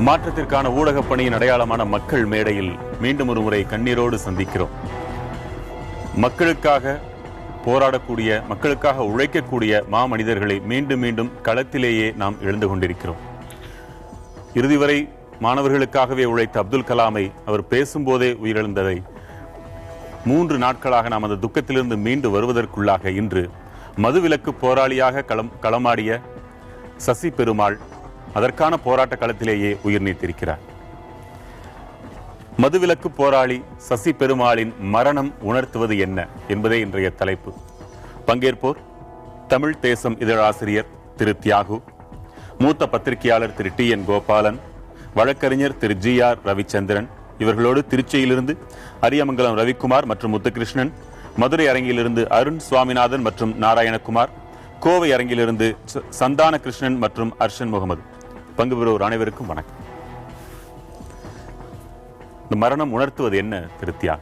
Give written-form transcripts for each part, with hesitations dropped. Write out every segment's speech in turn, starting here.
மாற்றத்திற்கான ஊடகப் பணியின் அடையாளமான மக்கள் மேடையில் மீண்டும் ஒரு முறை கண்ணீரோடு சந்திக்கிறோம். மக்களுக்காக போராடக்கூடிய, மக்களுக்காக உழைக்கக்கூடிய மாமனிதர்களை மீண்டும் மீண்டும் களத்திலேயே நாம் இழந்து கொண்டிருக்கிறோம். இறுதி வரை மாணவர்களுக்காகவே உழைத்த அப்துல் கலாமை அவர் பேசும்போதே உயிரிழந்ததை 3 நாட்களாக நாம் அந்த துக்கத்திலிருந்து மீண்டு வருவதற்குள்ளாக இன்று மதுவிலக்கு போராளியாக களமாடிய சசி பெருமாள் அதற்கான போராட்ட களத்திலேயே உயிர் நீத்திருக்கிறார். மதுவிலக்கு போராளி சசி பெருமாளின் மரணம் உணர்த்துவது என்ன என்பதே இன்றைய தலைப்பு. பங்கேற்போர் தமிழ் தேசம் இதழாசிரியர் திரு தியாகு, மூத்த பத்திரிகையாளர் திரு TN கோபாலன், வழக்கறிஞர் திரு GR ரவிச்சந்திரன், இவர்களோடு திருச்சியிலிருந்து அரியமங்கலம் ரவிக்குமார் மற்றும் முத்துகிருஷ்ணன், மதுரை அரங்கிலிருந்து அருண் சுவாமிநாதன் மற்றும் நாராயணகுமார், கோவை அரங்கிலிருந்து சந்தான கிருஷ்ணன் மற்றும் அர்ஷன் முகமது. பங்கு பெறுவோர் அனைவருக்கும் வணக்கம். இந்த மரணம் உணர்த்துவது என்ன திருத்தியா?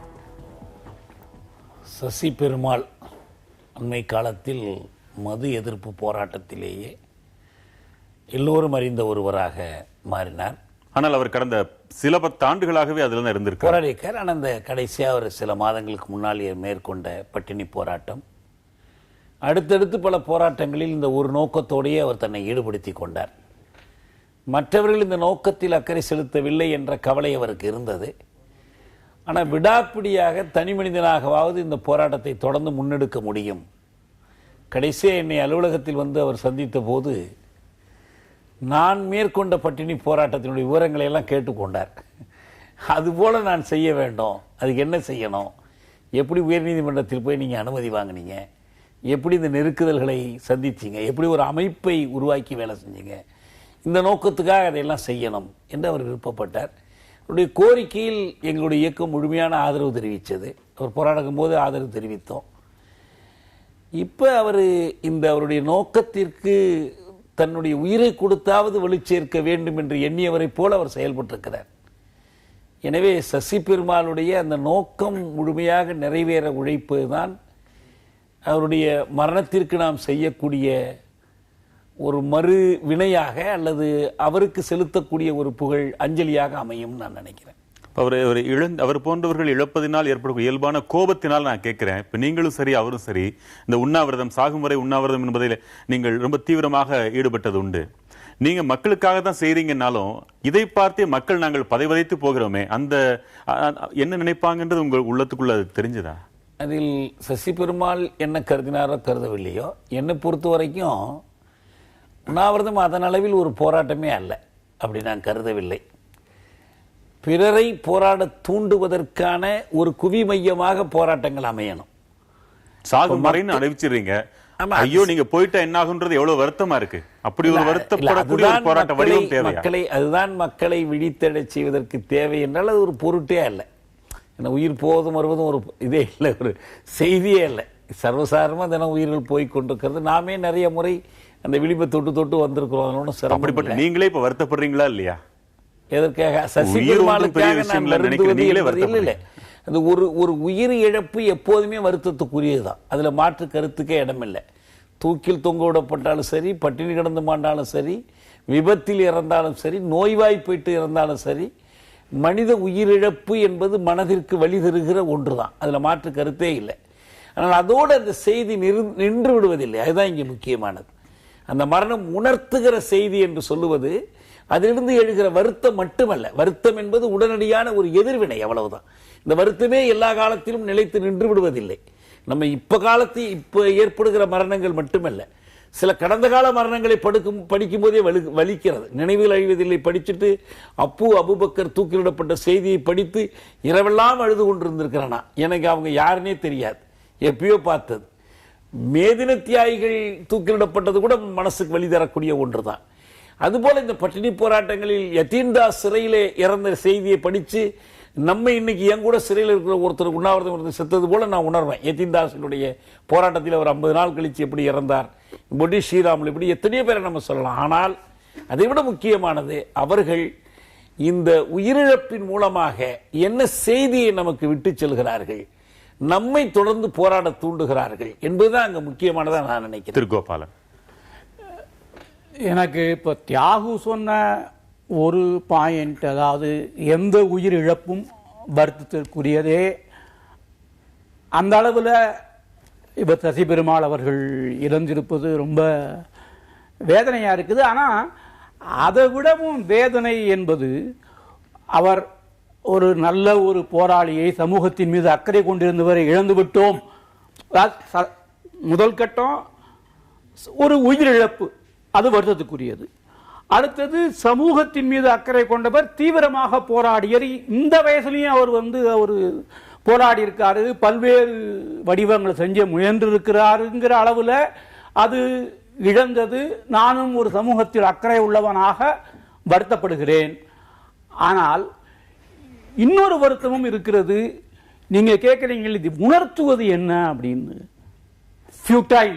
சசி பெருமாள் அண்மை காலத்தில் மது எதிர்ப்பு போராட்டத்திலேயே எல்லோரும் அறிந்த ஒருவராக மாறினார். ஆனால் அவர் கடந்த சில 10 ஆண்டுகளாகவே அதில் தான் இருந்திருக்கார், போராடிக்கார். ஆனால் அந்த கடைசியாக ஒரு சில மாதங்களுக்கு முன்னால் மேற்கொண்ட பட்டினி போராட்டம், அடுத்தடுத்து பல போராட்டங்களில் இந்த ஒரு நோக்கத்தோடையே அவர் தன்னை ஈடுபடுத்தி கொண்டார். மற்றவர்கள் இந்த நோக்கத்தில் அக்கறை செலுத்தவில்லை என்ற கவலை அவருக்கு இருந்தது. ஆனால் விடாப்பிடியாக தனி மனிதனாகவாவது இந்த போராட்டத்தை தொடர்ந்து முன்னெடுக்க முடியும். கடைசியாக என்னை அலுவலகத்தில் வந்து அவர் சந்தித்த போது நான் மேற்கொண்ட பட்டினி போராட்டத்தினுடைய விவரங்களை எல்லாம் கேட்டுக்கொண்டார். அதுபோல நான் செய்ய வேண்டும், அதுக்கு என்ன செய்யணும், எப்படி உயர்நீதிமன்றத்தில் போய் நீங்கள் அனுமதி வாங்கினீங்க, எப்படி இந்த நெருக்குதல்களை சந்திச்சிங்க, எப்படி ஒரு அமைப்பை உருவாக்கி வேலை செஞ்சீங்க, இந்த நோக்கத்துக்காக அதையெல்லாம் செய்யணும் என்று அவர் விருப்பப்பட்டார். அவருடைய கோரிக்கையில் எங்களுடைய இயக்கம் முழுமையான ஆதரவு தெரிவித்தது. அவர் போராடும் போது ஆதரவு தெரிவித்தோம். இப்போ அவர் இந்த அவருடைய நோக்கத்திற்கு தன்னுடைய உயிரை கொடுத்தாவது வலுச்சேர்க்க வேண்டும் என்று எண்ணியவரை போல அவர் செயல்பட்டிருக்கிறார். எனவே சசி பெருமாளுடைய அந்த நோக்கம் முழுமையாக நிறைவேற உழைப்பது தான் அவருடைய மரணத்திற்கு நாம் செய்யக்கூடிய ஒரு மறு வினையாக அல்லது அவருக்கு செலுத்தக்கூடிய ஒரு புகழ் அஞ்சலியாக அமையும் நான் நினைக்கிறேன். அவர் போன்றவர்கள் இழப்பதினால் ஏற்படக்கூடிய இயல்பான கோபத்தினால் நான் கேட்கிறேன். இப்ப நீங்களும் சரி அவரும் சரி இந்த உண்ணாவிரதம், சாகும் வரை உண்ணாவிரதம் என்பதில் நீங்கள் ரொம்ப தீவிரமாக ஈடுபட்டது உண்டு. நீங்க மக்களுக்காக தான் செய்றீங்கன்னாலும் இதை பார்த்தே மக்கள் நாங்கள் பதைவதைத்து போகிறோமே, அந்த என்ன நினைப்பாங்கன்றது உங்கள் உள்ளத்துக்குள்ள அது தெரிஞ்சதா? அதில் சசி பெருமாள் என்ன கருதினாரோ கருதவில்லையோ, என்னை பொறுத்த வரைக்கும் உண்ணாவிரதம் அதன் அளவில் ஒரு போராட்டமே அல்ல, அப்படி நான் கருதவில்லை. பிறரை போராட தூண்டுவதற்கான ஒரு குவி மையமாக போராட்டங்கள் அமையணும். சாகும் வரைன்னு அறிவிச்சிடுறீங்க, ஐயோ நீங்க போயிட்டா என்ன ஆகுன்றது எவ்வளவு வருத்தமா இருக்கு. அப்படி ஒரு வருத்தப்படக்கூடிய ஒரு போராட்ட வடிவம் தேவை. அதுதான் மக்களை விழித்தடை செய்வதற்கு தேவை என்றால் அது ஒரு பொருட்டே அல்ல. உயிர் போவதும் வருவதும் ஒரு இதே இல்லை, ஒரு செய்தியே இல்லை. சர்வசாரமாக தினம் உயிர்கள் போய் கொண்டிருக்கிறது. நாமே நிறைய முறை அந்த விழிப்பை தொட்டு தொட்டு வந்திருக்கிறோம். அப்படிப்பட்ட நீங்களே இப்ப வருத்தப்படுறீங்களா இல்லையா? எதற்காக? சசி பெருமாளுக்காக நான் வருந்துவது இல்லை. அது ஒரு உயிர் இழப்பு எப்போதுமே வருத்தத்துக்குரியதுதான், அதுல மாற்று கருத்துக்கே இடமில்லை. தூக்கில் தொங்க விடப்பட்டாலும் சரி, பட்டினி கிடந்து மாண்டாலும் சரி, விபத்தில் இறந்தாலும் சரி, நோய்வாய்ப்பட்டு இறந்தாலும் சரி, மனித உயிரிழப்பு என்பது மனதிற்கு வழி தருகிற ஒன்றுதான், அதுல மாற்று கருத்தே இல்லை. ஆனால் அதோடு அந்த செய்தி நின்று விடுவதில்லை, அதுதான் இங்கே முக்கியமானது. அந்த மரணம் உணர்த்துகிற செய்தி என்று சொல்லுவது அதிலிருந்து எழுகிற வருத்தம் மட்டுமல்ல. வருத்தம் என்பது உடனடியான ஒரு எதிர்வினை, அவ்வளவுதான். இந்த வருத்தமே எல்லா காலத்திலும் நிலைத்து நின்று விடுவதில்லை. நம்ம இப்ப ஏற்படுகிற மரணங்கள் மட்டுமல்ல, சில கடந்த கால மரணங்களை படிக்கும் போதே வலிக்கிறது, நினைவில் அழிவதில்லை. படிச்சுட்டு அபுபக்கர் தூக்கிலிடப்பட்ட செய்தியை படித்து இரவெல்லாம் அழுது கொண்டிருந்திருக்கிறேனா, எனக்கு அவங்க யாருன்னே தெரியாது, எப்பயோ பார்த்தது. மேதின தியாகிகள் தூக்கிலிடப்பட்டது கூட மனசுக்கு வழி தரக்கூடிய ஒன்றுதான். அதுபோல இந்த பட்டினி போராட்டங்களில் யதீன்தாஸ் சிறையிலே இறந்த செய்தியை படித்து நம்ம இன்னைக்கு என் கூட சிறையில் இருக்கிற ஒருத்தர் உண்ணாவிரதம் இருந்து செத்தது போல நான் உணர்வேன். யதீன்தாஸினுடைய போராட்டத்தில் அவர் 50 நாள் கழிச்சு எப்படி இறந்தார், பொடி ஸ்ரீராமுல், இப்படி எத்தனையோ பேரை நம்ம சொல்லலாம். ஆனால் அதை விட முக்கியமானது, அவர்கள் இந்த உயிரிழப்பின் மூலமாக என்ன செய்தியை நமக்கு விட்டு செல்கிறார்கள், நம்மை தொடர்ந்து போராட தூண்டுகிறார்கள் என்பதுதான் அங்க முக்கியமானதா நான் நினைக்கிறேன். திருகோபாலன், எனக்கு இப்போ தியாகு சொன்ன ஒரு பாயிண்ட், அதாவது எந்த உயிர் இழப்பும் வருத்தத்திற்குரியதே. அந்த அளவில் இப்போ சசி பெருமாள் அவர்கள் இறந்திருப்பது ரொம்ப வேதனையாக இருக்குது. ஆனால் அதை விடவும் வேதனை என்பது அவர் ஒரு நல்ல ஒரு போராளியை, சமூகத்தின் மீது அக்கறை கொண்டிருந்தவரை இழந்து விட்டோம். முதல் கட்டம் ஒரு உயிரிழப்பு, அது வருத்தத்துக்குரியது. அடுத்தது சமூகத்தின் மீது அக்கறை கொண்டவர், தீவிரமாக போராடியர். இந்த வயசுலையும் அவர் போராடி இருக்காரு, பல்வேறு வடிவங்களை செஞ்ச முயன்றிருக்கிறாருங்கிற அளவில் அது இழந்தது. நானும் ஒரு சமூகத்தில் அக்கறை உள்ளவனாக வருத்தப்படுகிறேன். ஆனால் இன்னொரு வருத்தமும் இருக்கிறது. நீங்க கேட்குறீங்க இது உணர்த்துவது என்ன அப்படின்னு. ஃபியூட்டைல்,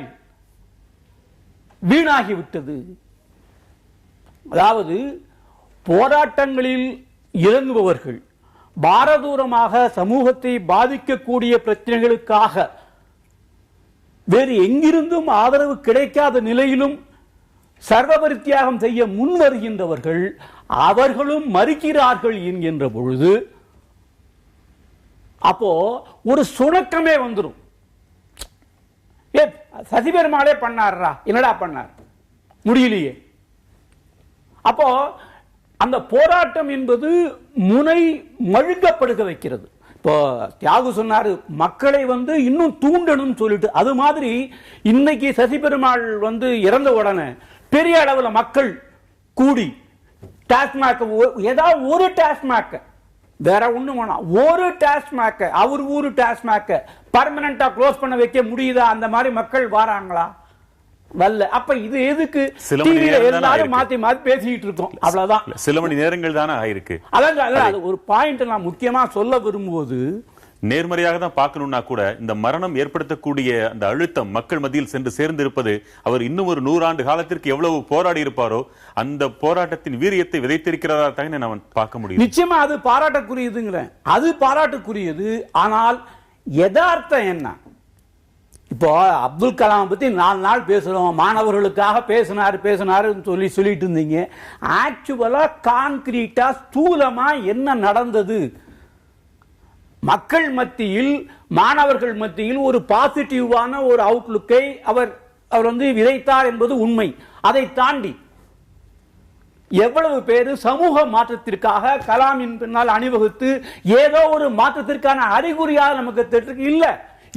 வீணாகிவிட்டது. அதாவது போராட்டங்களில் இறங்குபவர்கள் பாரதூரமாக சமூகத்தை பாதிக்கக்கூடிய பிரச்சனைகளுக்காக வேறு எங்கிருந்தும் ஆதரவு கிடைக்காத நிலையிலும் சர்வபரித்தியாகம் செய்ய முன் வருகின்றவர்கள் அவர்களும் மறுக்கிறார்கள் என்கின்ற பொழுது அப்போ ஒரு சுணக்கமே வந்துடும். சசி பெருமாளே பண்ணாரா, என்னடா பண்ணார், முடியலையே. அப்போ அந்த போராட்டம் என்பது முனை மழுங்கப்படுக வைக்கிறது. இப்போ தியாகு சொன்னாரு, மக்களை இன்னும் தூண்டணும் சொல்லிட்டு. அது மாதிரி இன்னைக்கு சசி பெருமாள் இறந்த உடனே பெரிய அளவில் மக்கள் கூடி டாஸ்மாக், ஏதாவது ஒரு டாஸ்மாக், வேற ஒண்ணும் வேணாம், ஒரு டாஸ்மாக், அவர் ஊரு டாஸ்மாக் பர்மனண்டா க்ளோஸ் பண்ண வைக்க முடியுதா? அந்த மாதிரி மக்கள் வராங்களா? வல்ல. அப்ப இது எதுக்கு எல்லாரும் மாத்தி மாத்தி பேசிட்டு இருக்கோம்? அவ்வளவுதான். சில மணி நேரங்கள் தானே ஆயிருக்கு. அதான் ஒரு பாயிண்ட் நான் முக்கியமா சொல்ல விரும்புவது, நேர்மறையாக தான் பார்க்கணும்னா கூட இந்த மரணம் ஏற்படுத்தக்கூடிய அந்த அழுத்தம் மக்கள் மத்தியில் சென்று சேர்ந்து இருப்பது, அவர் இன்னும் ஒரு 100 ஆண்டு காலத்திற்கு எவ்வளவு போராடி இருப்பாரோ அந்த போராட்டத்தின் வீரியத்தை விதைத்திருக்கிறதா தான் நான் பார்க்க முடியும். நிச்சயமா அது பாராட்டக்குரியதுங்கிறேன், அது பாராட்டுக்குரியது. ஆனால் யதார்த்தம் என்ன? இப்போ அப்துல் கலாம் பத்தி 4 நாள் பேசுறோம், மாணவர்களுக்காக பேசினாருன்னு சொல்லிட்டு இருந்தீங்க. ஆக்சுவலா கான்கிரீட்டா ஸ்தூலமா என்ன நடந்தது? மக்கள் மத்தியில், மாணவர்கள் மத்தியில் ஒரு பாசிட்டிவான ஒரு அவுட்லுக்கை அவர் விதைத்தார் என்பது உண்மை. அதை தாண்டி எவ்வளவு பேரு சமூக மாற்றத்திற்காக கலாமின் பின்னால் அணிவகுத்து ஏதோ ஒரு மாற்றத்திற்கான அறிகுறியாக நமக்கு இல்ல.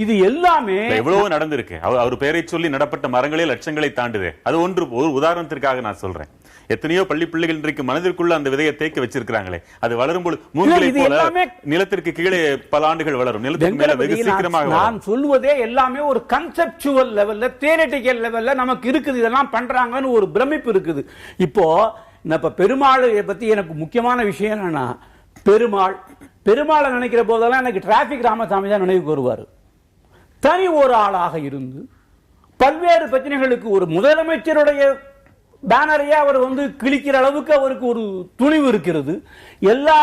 இது எல்லாமே எவ்வளவு நடந்திருக்கு. அவர் பெயரை சொல்லி நடப்பட்ட மரங்களே லட்சங்களை தாண்டுது. அது ஒரு உதாரணத்திற்காக நான் சொல்றேன். எத்தனையோ பள்ளி பிள்ளைகள் இன்றைக்கு மனதிற்குள்ள அந்த விதையை தேக்க வச்சிருக்காங்களே, அது வளரும்போது மூங்கிலை போல நிலத்திற்கு கீழே பல ஆண்டுகள் வளரும், நிலத்துக்கு மேல வெகு சீக்கிரமாக. நான் சொல்வதே எல்லாமே ஒரு கன்செப்சுவல் லெவல்ல, தியரிட்டிக்கல் லெவல்ல நமக்கு இருக்குது. இதெல்லாம் பண்றாங்கன்னு ஒரு பிரமிப்பு இருக்குது. இப்போ பெருமாளை பத்தி எனக்கு முக்கியமான விஷயம் என்னன்னா, பெருமாளை நினைக்கிற போதெல்லாம் எனக்கு டிராபிக் ராமசாமி தான் நினைவுக்கு வருவார். தனி ஒரு ஆளாக இருந்து பல்வேறு பிரச்சனைகளுக்கு ஒரு முதலமைச்சருடைய பேனரையே அவர் கிழிக்கிற அளவுக்கு அவருக்கு ஒரு துணிவு இருக்கிறது. எல்லா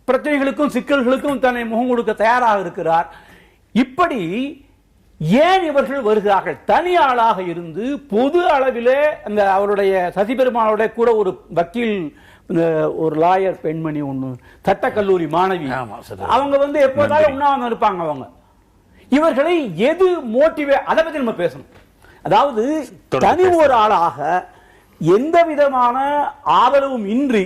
பிரச்சனைகளுக்கும் சிக்கல்களுக்கும் தன்னை முகம் கொடுக்க தயாராக இருக்கிறார். இப்படி ஏன் இவர்கள் வருகிறார்கள்? தனி ஆளாக இருந்து பொது அளவிலே அந்த அவருடைய சசி பெருமாளுடைய கூட ஒரு வக்கீல், ஒரு லாயர் பெண்மணி ஒண்ணு, சட்டக்கல்லூரி மாணவி, அவங்க எப்போதாலும் உண்ணாம இருப்பாங்க. அவங்க இவர்களை எது அதை பத்தி நம்ம பேசணும். அதாவது தனி ஒரு ஆளாக எந்த விதமான ஆதரவும் இன்றி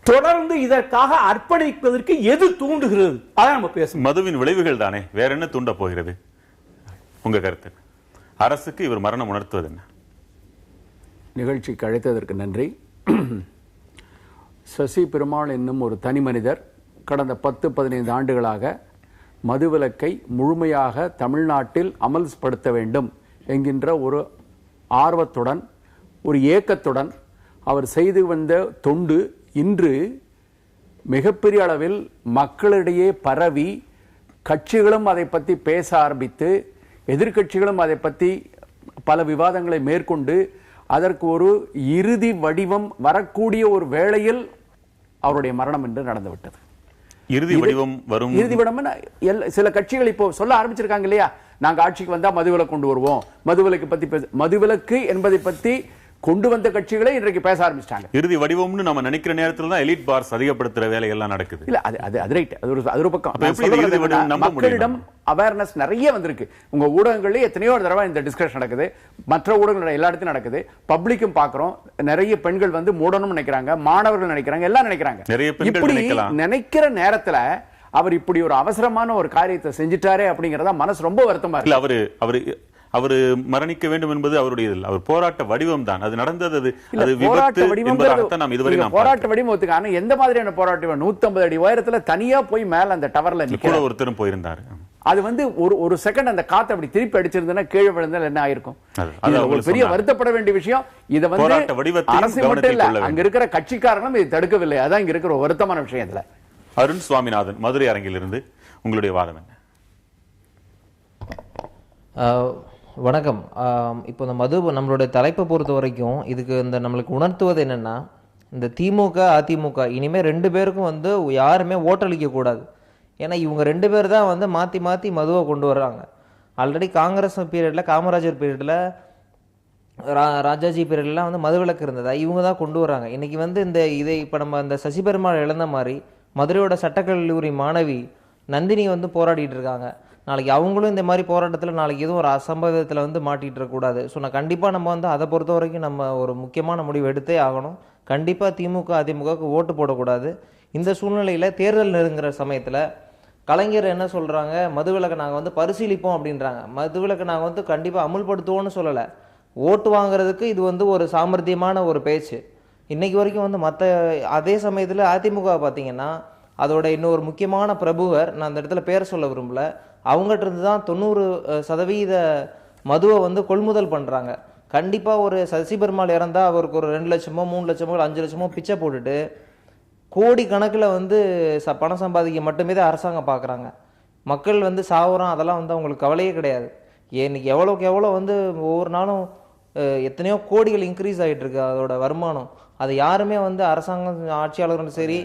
தொடர்ந்து இதற்காக அர்ப்பணிப்பதற்கு எது தூண்டுகிறது? அதான் நம்ம பேசணும். மதுவின் விளைவுகள் தானே, வேற என்ன தூண்ட போகிறது? உங்க கருத்து? அரசுக்கு இவர் மரணம் உணர்த்துவது என்ன? நிகழ்ச்சிக்கு அழைத்ததற்கு நன்றி. சசி பெருமாள் என்னும் ஒரு தனி மனிதர் கடந்த 10-15 ஆண்டுகளாக மதுவிலக்கை முழுமையாக தமிழ்நாட்டில் அமல்படுத்த வேண்டும் என்கின்ற ஒரு ஆர்வத்துடன், ஒரு ஏக்கத்துடன் அவர் செய்து வந்த தொண்டு இன்று மிகப்பெரிய அளவில் மக்களிடையே பரவி, கட்சிகளும் அதை பற்றி பேச ஆரம்பித்து, எதிர்கட்சிகளும் அதை பற்றி பல விவாதங்களை மேற்கொண்டு அதற்கு ஒரு இறுதி வடிவம் வரக்கூடிய ஒரு வேளையில் அவருடைய மரணம் என்று நடந்துவிட்டது. இறுதி வடிவம் வரும். இறுதி வடிவம் சில கட்சிகள் இப்போ சொல்ல ஆரம்பிச்சிருக்காங்க இல்லையா, நாங்க ஆட்சிக்கு வந்தா மதுவிலக்கு கொண்டு வருவோம், மதுவிலக்கு பத்தி மதுவிலக்கு என்பதை பற்றி கொண்டு வந்த கட்சிகளே இன்றைக்கு பேச ஆரம்பிச்சிட்டாங்க. இறுதி வடிவம்னு நம்ம நினைக்கிற நேரத்துல தான் எலிட் பார்ஸ் அதிகப்படுத்துற வேலையெல்லாம் நடக்குது. இல்ல அது ரைட், அது ஒரு பக்கம். மக்களிடம் அவேர்னஸ் நிறைய வந்திருக்கு. உங்க ஊடகங்கள்ல எத்தனையோ தடவை இந்த டிஸ்கஷன் நடக்குது, மற்ற ஊடகங்கள் எல்லா இடத்துலயும் நடக்குது, பப்ளிக்கும் பாக்குறோம். நிறைய பெண்கள் வந்து மூடணும் நினைக்கிறாங்க, மாணவர்கள் நினைக்கிறாங்க, எல்லாம் நினைக்கிறாங்க. இப்படி நினைக்கிற நேரத்துல அவர் இப்படி ஒரு அவசரமான ஒரு காரியத்தை செஞ்சிட்டாரே அப்படிங்கறத மனசு ரொம்ப வருத்தமா இருக்கு. அவரு மரணிக்க வேண்டும் என்பது அவருடைய அவர் போராட்ட வடிவம் தான். அது நடந்தது, அது விபத்து என்பதாகத்தான் நாம் இதுவரை போராட்ட வடிவத்துக்கு. ஆனா எந்த மாதிரியான போராட்டம்? 150 அடி உயரத்துல தனியா போய் மேல அந்த டவர்ல நிக்கிற ஒருத்தரும் போயிருந்தாரு. அது வந்து ஒரு செகண்ட் அந்த காத்து அப்படி திருப்பி அடிச்சிருந்தா கீழே விழுந்தால் என்ன ஆயிருக்கும்? அது பெரிய வருத்தப்பட வேண்டிய விஷயம். இதை வந்து அரசு மட்டும் இல்ல, அங்க இருக்கிற கட்சிக்காரங்களும் இதை தடுக்கவில்லை. அதான் இங்க இருக்கிற வருத்தமான விஷயம். இதுல அருண் சுவாமிநாதன், மதுரை அரங்கிலிருந்து உங்களுடைய வாதம் என்ன? வணக்கம். இப்போ இந்த நம்மளுடைய தலைப்பை பொறுத்த வரைக்கும் இதுக்கு இந்த நம்மளுக்கு உணர்த்துவது என்னன்னா, இந்த திமுக அதிமுக இனிமே 2 பேருக்கும் வந்து யாருமே ஓட்டளிக்க கூடாது. ஏன்னா இவங்க 2 பேர் தான் வந்து மாற்றி மாற்றி மதுவை கொண்டு வர்றாங்க. ஆல்ரெடி காங்கிரஸ் பீரியடில், காமராஜர் பீரியடில், ராஜாஜி பீரியட்லாம் வந்து மதுவிலக்கு இருந்ததா இவங்க தான் கொண்டு வராங்க. இன்றைக்கி வந்து இதை இப்போ நம்ம இந்த சசி பெருமாள் இழந்த மாதிரி மதுரையோட சட்டக்கல்லூரி மாணவி நந்தினி வந்து போராடிட்டு இருக்காங்க. நாளைக்கு அவங்களும் இந்த மாதிரி போராட்டத்தில் நாளைக்கு எதுவும் ஒரு அசம்பவத்தில் வந்து மாட்டிகிட்டு இருக்கக்கூடாது. ஸோ நான் கண்டிப்பாக நம்ம வந்து அதை பொறுத்த வரைக்கும் நம்ம ஒரு முக்கியமான முடிவு எடுத்தே ஆகணும். கண்டிப்பாக திமுக அதிமுகவுக்கு ஓட்டு போடக்கூடாது. இந்த சூழ்நிலையில் தேர்தல் நெருங்குற சமயத்தில் கலைஞர் என்ன சொல்கிறாங்க, மதுவிலக்கை நாங்கள் வந்து பரிசீலிப்போம் அப்படின்றாங்க. மதுவிலக்கை நாங்கள் வந்து கண்டிப்பாக அமுல்படுத்துவோன்னு சொல்லலை. ஓட்டு வாங்குறதுக்கு இது வந்து ஒரு சாமர்த்தியமான ஒரு பேச்சு. இன்றைக்கு வரைக்கும் வந்து அதே சமயத்தில் அதிமுக பார்த்தீங்கன்னா அதோட இன்னொரு முக்கியமான பிரபுவர், நான் அந்த இடத்துல பேர் சொல்ல விரும்பல, அவங்ககிட்ட இருந்து தான் 90% மதுவை வந்து கொள்முதல் பண்ணுறாங்க. கண்டிப்பாக ஒரு சசி பெருமாள் இறந்தால் அவருக்கு ஒரு 2 லட்சமோ 3 லட்சமோ 5 லட்சமோ பிச்சை போட்டுட்டு கோடி கணக்கில் வந்து பணம் சம்பாதிக்க மட்டுமே தான் அரசாங்கம் பார்க்குறாங்க. மக்கள் வந்து சாவுறான், அதெல்லாம் வந்து அவங்களுக்கு கவலையே கிடையாது. இன்னைக்கு எவ்வளோக்கு எவ்வளோ வந்து ஒவ்வொரு நாளும் எத்தனையோ கோடிகள் இன்க்ரீஸ் ஆகிட்டு இருக்கு அதோட வருமானம். அது யாருமே வந்து அரசாங்கம் ஆட்சியாளர்களும் சரி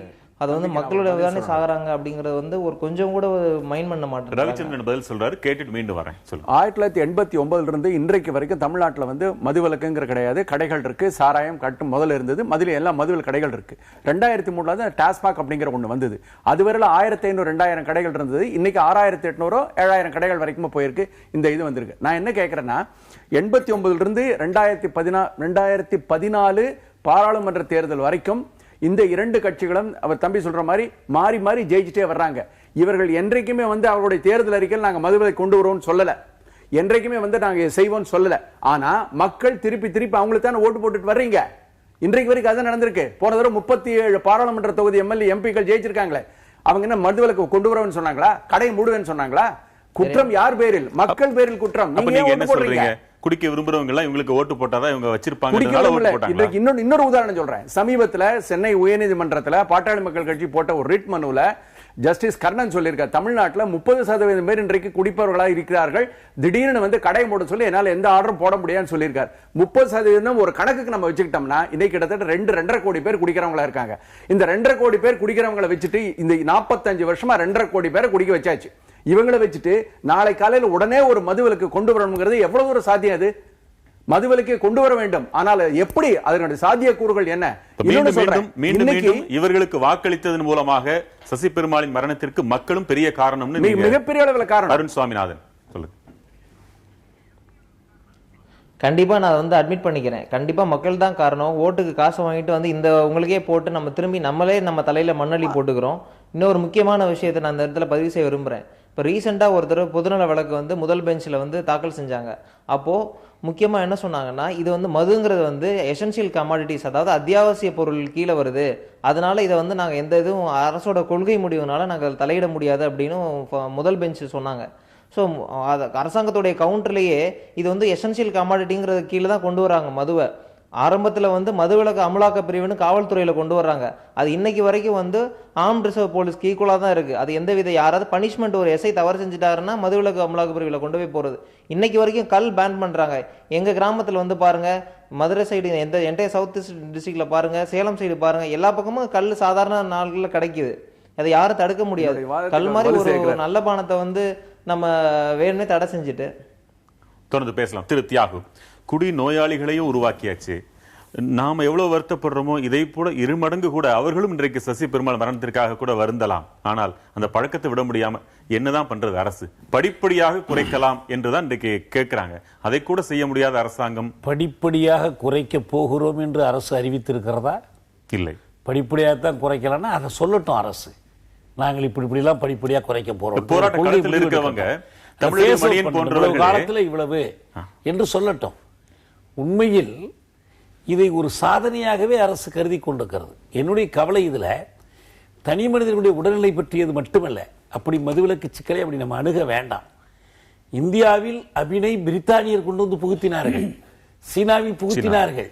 அது வந்து மக்களோட தானே சாகுறாங்க அப்படிங்கறது வந்து ஒரு கொஞ்சம் கூட மைண்ட் பண்ண மாட்டாங்க. ரவிச்சந்திரன் பதில் சொல்றாரு, கேட்டுட்டு மீண்டும் வரேன். 1989 இருந்து இன்றைக்கு வரைக்கும் தமிழ்நாட்டில் வந்து மதுவிலக்குங்கிற கிடையாது. கடைகள் இருக்கு, சாராயம் கட்டும் முதல்ல இருந்தது, எல்லாம் மதுவில் கடைகள் இருக்கு. 2003 தான் டாஸ்மாக் அப்படிங்கிற ஒண்ணு வந்தது. அதுவரையில 1500 2000 கடைகள் இருந்தது. இன்னைக்கு 6800 7000 கடைகள் வரைக்கும் போயிருக்கு. இந்த இது வந்திருக்கு. நான் என்ன கேட்கிறேன்னா, 89 இருந்து 2014 பாராளுமன்ற தேர்தல் வரைக்கும் இந்த 2 கட்சிகளும் அவர் தம்பி சொல்ற மாதிரி மாறி மாறி ஜெயிச்சுட்டே வர்றாங்க. இவர்கள் என்றைக்குமே வந்து அவருடைய தேர்தல் அறிக்கையில் நாங்க மதுவிலை கொண்டு வருவோம் சொல்லல, என்றைக்குமே வந்து நாங்க செய்வோம் சொல்லல. ஆனா மக்கள் திருப்பி அவங்களுக்கு தானே ஓட்டு போட்டுட்டு வர்றீங்க. இன்றைக்கு வரைக்கும் அதான் நடந்திருக்கு. போன தடவை 37 பாராளுமன்ற தொகுதி எம்எல்ஏ எம்பிக்கள் ஜெயிச்சிருக்காங்களே, அவங்க என்ன மதுவிலக்கு கொண்டு வரவேன்னு சொன்னாங்களா? கடையை மூடுவேன்னு சொன்னாங்களா? குற்றம் யார் பேரில்? மக்கள் பேரில் குற்றம். நீங்க என்ன சொல்றீங்க? குடிக்க விரும்புறவங்க எல்லாம் இவங்களுக்கு ஓட்டு போட்டாதான் இவங்க வச்சிருப்பாங்க. இன்னொரு உதாரணம் சொல்றேன். சமீபத்துல சென்னை உயர்நீதிமன்றத்துல பாட்டாளி மக்கள் கட்சி போட்ட ஒரு ரிட் மனுல ஜஸ்டிஸ் கர்ணன் சொல்லியிருக்கார், தமிழ்நாட்டில் 30% பேர் இன்றைக்கு குடிப்பவர்களாக இருக்கிறார்கள், திடீர்னு வந்து கடை மூட சொல்லி என்னால எந்த ஆர்டரும் போட முடியாதுன்னு சொல்லியிருக்கார். 30% ஒரு கணக்குக்கு நம்ம வச்சுக்கிட்டோம்னா இன்னைக்கு கிட்டத்தட்ட 2.5 கோடி பேர் குடிக்கிறவங்களா இருக்காங்க. இந்த 2.5 கோடி பேர் குடிக்கிறவங்களை வச்சுட்டு இந்த 45 வருஷமா 2.5 கோடி பேரை குடிக்க வச்சாச்சு. இவங்களை வச்சுட்டு நாளை காலையில் உடனே ஒரு மதுவிலக்கு கொண்டு வரணுங்கிறது எவ்வளவு ஒரு சாத்தியம்? அது மதுவிலக்கை கொண்டு வர வேண்டும், ஆனால் எப்படி? அதனுடைய சாத்தியக்கூறுகள் என்ன? மீண்டும் இவர்களுக்கு வாக்களித்ததன் மூலமாக சசி பெருமாளின் மரணத்திற்கு மக்களும் பெரிய காரணம், மிகப்பெரிய அளவில் காரணம். அருண் சுவாமிநாதன் சொல்லுங்க. கண்டிப்பா நான் வந்து அட்மிட் பண்ணிக்கிறேன். கண்டிப்பா மக்கள் தான் காரணம். ஓட்டுக்கு காசு வாங்கிட்டு வந்து இந்த உங்களுக்கே போட்டு நம்ம திரும்பி நம்மளே நம்ம தலையில மண்ணள்ளி போட்டுக்கிறோம். இன்னொரு முக்கியமான விஷயத்தை நான் அந்த இடத்துல பதிவு செய்ய விரும்புறேன். இப்போ ரீசெண்டாக ஒருத்தர் பொதுநல வழக்கு வந்து முதல் பெஞ்சில் வந்து தாக்கல் செஞ்சாங்க. அப்போது முக்கியமாக என்ன சொன்னாங்கன்னா, இது வந்து மதுங்கிறது வந்து எசென்சியல் கமாடிட்டிஸ், அதாவது அத்தியாவசிய பொருள் கீழே வருது, அதனால இதை வந்து நாங்கள் எந்த இதுவும் அரசோட கொள்கை முடிவுனால நாங்கள் தலையிட முடியாது அப்படின்னு முதல் பெஞ்ச் சொன்னாங்க. ஸோ அது அரசாங்கத்துடைய கவுண்டர்லேயே இது வந்து எசென்சியல் கமாடிட்டிங்கிறது கீழே தான் கொண்டு வராங்க மதுவை. ஆரம்பத்தில் வந்து மதுவிலக்கு அமலாக்க பிரிவுன்னு காவல்துறையில் கொண்டு வர்றாங்க. அது இன்னைக்கு வரைக்கும் வந்து ஆர்ம்ட் ரிசர்வ் போலீஸ்க்கு ஈக்குவலாக தான் இருக்குது. அது எந்த வித யாராவது பனிஷ்மெண்ட் ஒரு எஸ்ஐ தவறு செஞ்சுட்டாருன்னா மதுவிலக்கு அமலாக்க பிரிவில் கொண்டு போய் போகிறது. இன்னைக்கு வரைக்கும் கல் பேன் பண்ணுறாங்க. எங்கள் கிராமத்தில் வந்து பாருங்கள், மதுரை சைடு என்டையர் சவுத் டிஸ்ட்ரிக்டில் பாருங்கள், சேலம் சைடு பாருங்கள், எல்லா பக்கமும் கல் சாதாரண நாள்களில் கிடைக்குது. அதை யாரும் தடுக்க முடியாது. கல் மாதிரி ஒரு நல்ல பானத்தை வந்து நம்ம வேணுமே தடை செஞ்சுட்டு தொடர்ந்து பேசலாம். திரு தியாகு, குடி நோயாளிகளையும் உருவாக்கியாச்சு, நாம எவ்வளவு வருத்தப்படுறோமோ இதை போல 2 மடங்கு கூட அவர்களும் இன்றைக்கு சசி பெருமாள் மரணத்திற்காக கூட வருந்தலாம். ஆனால் அந்த பழக்கத்தை விட முடியாம என்னதான் பண்றது அரசு? படிப்படியாக குறைக்கலாம் என்றுதான் இன்றைக்கு கேட்கிறாங்க. அதை கூட செய்ய முடியாத அரசாங்கம். படிப்படியாக குறைக்க போகிறோம் என்று அரசு அறிவித்திருக்கிறதா? இல்லை. படிப்படியாகத்தான் குறைக்கலாம்னா அதை சொல்லட்டும் அரசு. நாங்கள் இப்படிலாம் படிப்படியாக குறைக்க போறோம். போராட்ட காலத்தில் இருக்கவங்க காலத்தில் இவ்வளவு என்று சொல்லட்டும். உண்மையில் இதை ஒரு சாதனையாகவே அரசு கருதி கொண்டிருக்கிறது. என்னுடைய கவலை இதுல தனி மனிதனுடைய உடல்நிலை பற்றியது மட்டுமல்ல. அப்படி மதுவிலக்கு சிக்கலை அப்படி நம்ம அணுக வேண்டாம். இந்தியாவில் அபினை பிரித்தானியர் கொண்டு வந்து புகுத்தினார்கள், சீனாவில் புகுத்தினார்கள்.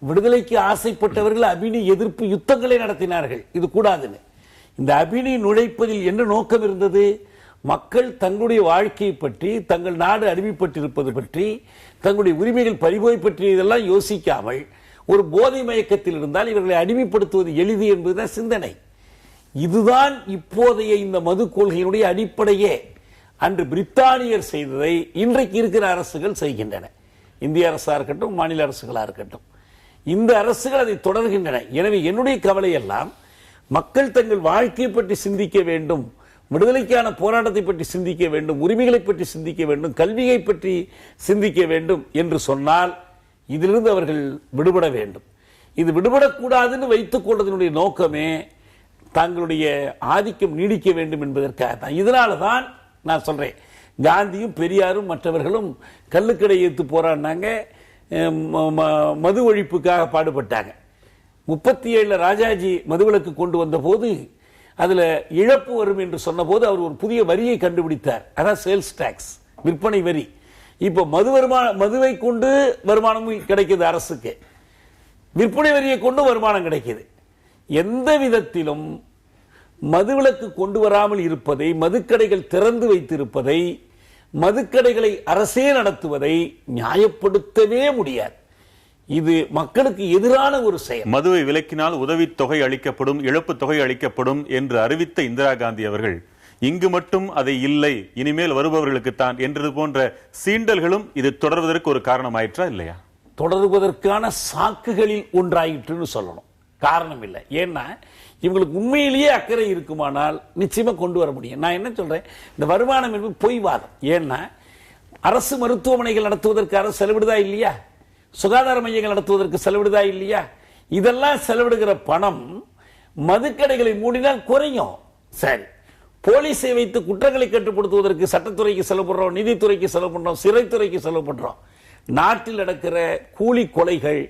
விடுதலைக்கு ஆசைப்பட்டவர்கள் அபினை எதிர்ப்பு யுத்தங்களை நடத்தினார்கள். இது கூடாதுன்னு இந்த அபினை நுழைப்பதில் என்ன நோக்கம் இருந்தது? மக்கள் தங்களுடைய வாழ்க்கையை பற்றி, தங்கள் நாடு அடிமைப்பட்டிருப்பது பற்றி, தங்களுடைய உரிமைகள் பறிபோய் பற்றி இதெல்லாம் யோசிக்காமல் ஒரு போதை மயக்கத்தில் இருந்தால் இவர்களை அடிமைப்படுத்துவது எளிது என்பதுதான் சிந்தனை. இதுதான் இப்போதைய இந்த மது கொள்கையினுடைய அடிப்படையே. அன்று பிரித்தானியர் செய்ததை இன்றைக்கு இருக்கிற அரசுகள் செய்கின்றன. இந்திய அரசா இருக்கட்டும், மாநில அரசுகளா இருக்கட்டும், இந்த அரசுகள் அதை தொடர்கின்றன. எனவே என்னுடைய கவலை எல்லாம் மக்கள் தங்கள் வாழ்க்கையை பற்றி சிந்திக்க வேண்டும், விடுதலைக்கான போராட்டத்தை பற்றி சிந்திக்க வேண்டும், உரிமைகளை பற்றி சிந்திக்க வேண்டும், கல்வியை பற்றி சிந்திக்க வேண்டும் என்று சொன்னால் இதிலிருந்து அவர்கள் விடுபட வேண்டும். இது விடுபடக்கூடாதுன்னு வைத்துக் கொள்வதனுடைய நோக்கமே தங்களுடைய ஆதிக்கம் நீடிக்க வேண்டும் என்பதற்காக தான். இதனால தான் நான் சொல்றேன், காந்தியும் பெரியாரும் மற்றவர்களும் கள்ளுக்கடை ஏற்று போராடினாங்க, மது ஒழிப்புக்காக பாடுபட்டாங்க. 37 ராஜாஜி மதுவிலக்கு கொண்டு வந்த போது அதுல இழப்பு வரும் என்று சொன்ன போது அவர் ஒரு புதிய வரியை கண்டுபிடித்தார். அதான் சேல்ஸ் டாக்ஸ், விற்பனை வரி. இப்ப மதுவை கொண்டு வருமானமும் கிடைக்குது அரசுக்கு, விற்பனை வரியை கொண்டு வருமானம் கிடைக்குது. எந்த விதத்திலும் மதுவிலக்கு கொண்டு வராமல் இருப்பதை, மதுக்கடைகள் திறந்து வைத்திருப்பதை, மதுக்கடைகளை அரசே நடத்துவதை நியாயப்படுத்தவே முடியாது. இது மக்களுக்கு எதிரான ஒரு செயல். மதுவை விலக்கினால் உதவித்தொகை அளிக்கப்படும், இழப்பு தொகை அளிக்கப்படும் என்று அறிவித்த இந்திரா காந்தி அவர்கள் இங்கு மட்டும் அதை இல்லை, இனிமேல் வருபவர்களுக்கு தான் என்றது போன்ற சீண்டல்களும் இது தொடர்வதற்கு ஒரு காரணமாயிற்றா இல்லையா? தொடர்வதற்கான சாக்குகளில் ஒன்றாயிற்றுன்னு சொல்லணும், காரணம் இல்லை. ஏன்னா இவங்களுக்கு உண்மையிலேயே அக்கறை இருக்குமானால் நிச்சயமா கொண்டு வர முடியும். நான் என்ன சொல்றேன், இந்த வருமானம் என்பது பொய்வாதம். ஏன்னா அரசு மருத்துவமனைகள் நடத்துவதற்கு அரசு செலவிடுதா இல்லையா? சுகாதார மையங்கள் நடத்துவதற்கு செலவிடுதா இல்லையா? இதெல்லாம் செலவிடுகிற பணம் மதுக்கடைகளை மூடினால் குறையும். சரி, போலீஸை வைத்து குற்றங்களை கட்டுப்படுத்துவதற்கு சட்டத்துறைக்கு செலவு பண்றோம், நிதித்துறைக்கு செலவு பண்றோம், சிறைத்துறைக்கு செலவு பண்றோம். நாட்டில் நடக்கிற கூலி கொலைகள்,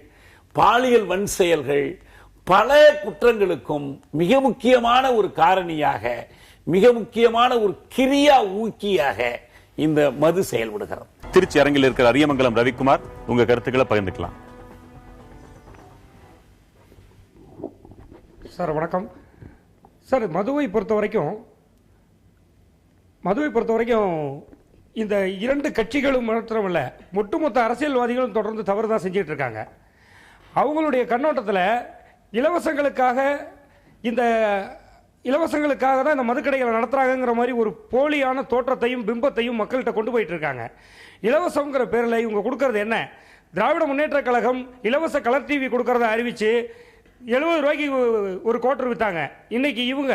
பாலியல் வன் செயல்கள், பல குற்றங்களுக்கும் மிக முக்கியமான ஒரு காரணியாக, மிக முக்கியமான ஒரு கிரியா ஊக்கியாக இந்த மது செயல்படுகிறது. திருச்சி அரங்கில் இருக்கிற அரியமங்கலம் ரவிக்குமார், உங்க கருத்துக்களை பகிர்ந்துக்கலாம். சார் வணக்கம். சார், மதுவை பொறுத்த வரைக்கும் இந்த 2 கட்சிகளும் மாத்திரமல்ல, ஒட்டுமொத்த அரசியல்வாதிகளும் தொடர்ந்து தவறு தான் செஞ்சுட்டு இருக்காங்க. அவங்களுடைய கண்ணோட்டத்தில் இலவசங்களுக்காக தான் இந்த மதுக்கடைகளை நடத்துறாங்கிற மாதிரி ஒரு போலியான தோற்றத்தையும் பிம்பத்தையும் மக்கள்கிட்ட கொண்டு போயிட்டு இருக்காங்க. இலவசங்கிற பேரில் இவங்க கொடுக்கறது என்ன? திராவிட முன்னேற்ற கழகம் இலவச கலர் டிவி கொடுக்கறத அறிவிச்சு 70 ரூபாய்க்கு ஒரு கோட்டர் வித்தாங்க. இன்னைக்கு இவங்க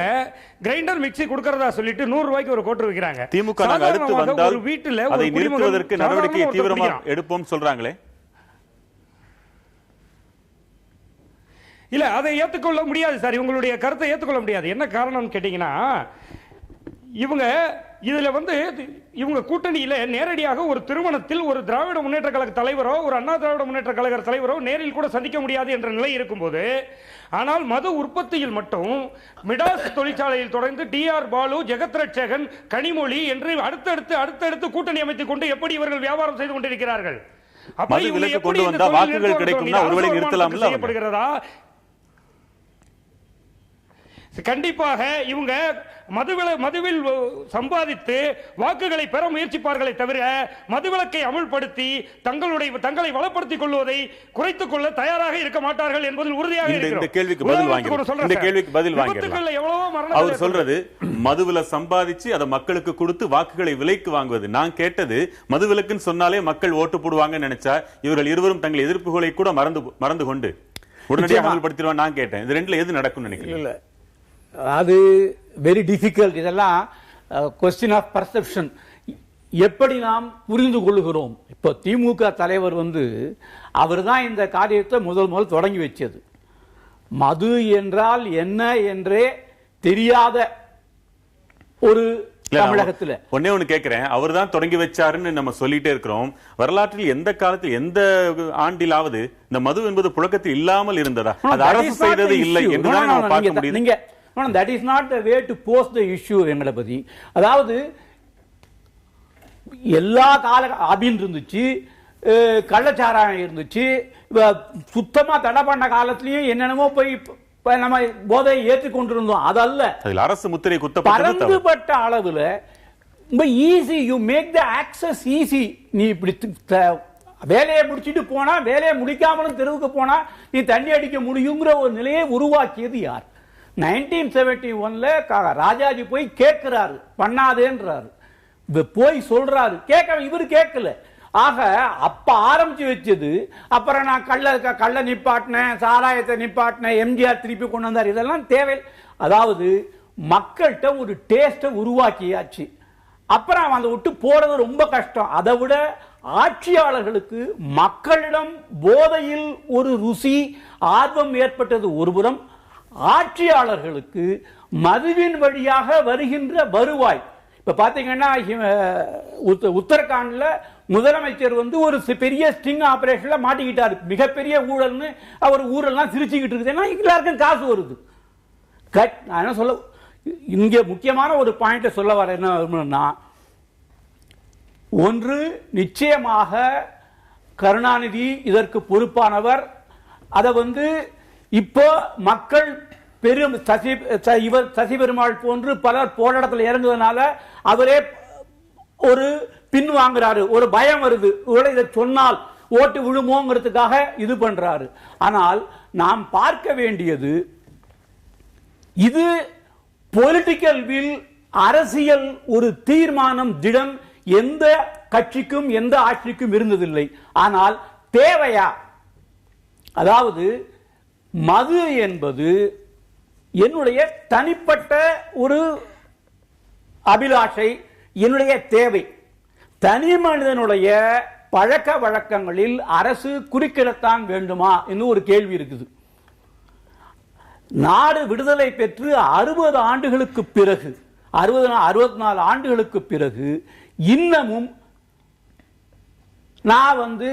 கிரைண்டர் மிக்சி கொடுக்கறதா சொல்லிட்டு 100 ரூபாய்க்கு ஒரு கோட்டர் விற்கிறாங்க. திமுக அடுத்து வந்தால் ஒரு வீட்டில் அதை நிறுத்துவதற்கு நடவடிக்கை தீவிரமாக எடுப்போம் சொல்றாங்களே. இல்ல, அதை ஏற்றுக்கொள்ள முடியாது சார். இவங்களுடைய கருத்தை ஏற்றுக்கொள்ள முடியாது. என்ன காரணம்னு கேட்டீங்கன்னா, இவங்க கூட்டணியில நேரடியாக ஒரு திருமணத்தில் ஒரு திராவிட முன்னேற்ற கழக தலைவரோ, ஒரு அண்ணா திராவிட முன்னேற்ற கழக தலைவரோ நேரில் கூட சந்திக்க முடியாது என்ற நிலை இருக்கும்போது, ஆனால் மது உற்பத்தியில் மட்டும் மிடாஸ் தொழிற்சாலையில் தொடர்ந்து டிஆர் பாலு, ஜெகத் ரட்சகன், கனிமொழி என்று அடுத்தடுத்து கூட்டணி அமைத்துக் கொண்டு எப்படி இவர்கள் வியாபாரம் செய்து கொண்டிருக்கிறார்கள்? கண்டிப்பாக இவங்க மதுவில் சம்பாதித்து வாக்குகளை பெற முயற்சிப்பார்களே தவிர மதுவிலக்கை அமுல்படுத்தி தங்களை வளப்படுத்திக் கொள்வதை குறைத்துக் கொள்ள தயாராக இருக்க மாட்டார்கள் என்பதில் உறுதியாக இருக்கிறோம். இந்த கேள்விக்கு பதில் வாங்கிடலாம். அவர் சொல்றது மதுவில சம்பாதிச்சு அதை மக்களுக்கு கொடுத்து வாக்குகளை விலைக்கு வாங்குவது. நான் கேட்டது மதுவிலக்குன்னு சொன்னாலே மக்கள் ஓட்டு போடுவாங்கன்னு நினைச்சா இவர்கள் இருவரும் தங்கள் எதிர்ப்புகளை கூட மறந்து கொண்டு உடனடியாக அமல்படுத்திடுவான் நான் கேட்டேன். இது ரெண்டுல எது நடக்கும் நினைக்கிறீங்க? அது வெரி டிஃபிகல்ட். இதெல்லாம் கொஸ்டின் ஆஃப் பர்செப்ஷன். எப்படி நாம் புரிந்து கொள்கிறோம். இப்போ திமுக தலைவர் அவர் தான் இந்த காரியத்தை முதல் தொடங்கி வச்சது. மது என்றால் என்ன என்றே தெரியாத ஒரு தமிழகத்துல ஒன்னே ஒண்ணு கேட்கிறேன். அவர் தான் தொடங்கி வச்சாருன்னு நம்ம சொல்லிட்டே இருக்கிறோம். வரலாற்றில் எந்த காலத்தில் எந்த ஆண்டிலாவது இந்த மது என்பது புழக்கத்தில் இல்லாமல் இருந்ததா? அது அரசு செய்தது இல்லை என்றுதான் நம்ம பார்க்க முடியுது. That is not the way to pose the issue. எங்களை பத்தி அதாவது எல்லா கால அபின் இருந்துச்சு, கள்ளச்சாராயம் இருந்துச்சு, சுத்தமா தடை பண்ண காலத்திலயும் என்னென்னமோ போய் நம்ம போதையை ஏற்றுக்கொண்டிருந்தோம். அதல்ல அரசு முத்திரை பரந்துபட்ட அளவுல easy. You make the access easy. நீ இப்படி வேலையை முடிச்சுட்டு போனா, வேலையை முடிக்காமலும் தெருவுக்கு போனா நீ தண்ணி அடிக்க முடியுங்கிற ஒரு நிலையை உருவாக்கியது யார்? 1971 ராஜாஜி போய் கேட்கிறாரு, பண்ணாதேன்றாரு, போய் சொல்றாரு, இவரு கேட்கல. ஆக அப்ப ஆரம்பிச்சு வச்சது. அப்புறம் நான் கள்ள நிப்பாட்டினேன், சாராயத்தை நிப்பாட்டினேன், எம்ஜிஆர் திருப்பி கொண்டு வந்தார். இதெல்லாம் தேவை. அதாவது மக்கள்கிட்ட ஒரு டேஸ்ட உருவாக்கியாச்சு. அப்புறம் அதை விட்டு போறது ரொம்ப கஷ்டம். அதை விட ஆட்சியாளர்களுக்கு மக்களிடம் போதையில் ஒரு ருசி ஆர்வம் ஏற்பட்டது ஒருபுறம், ஆட்சியாளர்களுக்கு மதுவின் வழியாக வருகின்ற வருவாய். இப்ப பாத்தீங்கன்னா உத்தரகாண்ட்ல முதலமைச்சர் ஒரு பெரிய ஸ்டிங் ஆபரேஷன்ல மாட்டிக்கிட்டாரு. மிகப்பெரிய ஊழல்னு அவர் ஊரெல்லாம் சிரிச்சுக்கிட்டு இருக்குது. எல்லாருக்கும் காசு வருது. நான் என்ன சொல்ல, இங்க முக்கியமான ஒரு பாயிண்ட் சொல்ல வர என்ன, ஒன்று நிச்சயமாக கருணாநிதி இதற்கு பொறுப்பானவர். அதை இப்போ மக்கள் பெரும் சசி பெருமாள் போன்று பலர் போராட்டத்தில் இறங்குவதனால அவரே ஒரு பின் வாங்குறாரு. ஒரு பயம் வருது, இதை சொன்னால் ஓட்டு விழுமோங்கிறதுக்காக இது பண்றாரு. ஆனால் நாம் பார்க்க வேண்டியது, இது பொலிட்டிக்கல் வில், அரசியல் ஒரு தீர்மானம் திடம் எந்த கட்சிக்கும் எந்த ஆட்சிக்கும் இருந்ததில்லை. ஆனால் தேவையா? அதாவது மது என்பது என்னுடைய தனிப்பட்ட ஒரு அபிலாஷை, என்னுடைய தேவை. தனி மனிதனுடைய பழக்க வழக்கங்களில் அரசு குறுக்கிடத்தான் வேண்டுமா என்று ஒரு கேள்வி இருக்குது. நாடு விடுதலை பெற்று 60 ஆண்டுகளுக்கு பிறகு, 64 ஆண்டுகளுக்கு பிறகு இன்னமும் நான்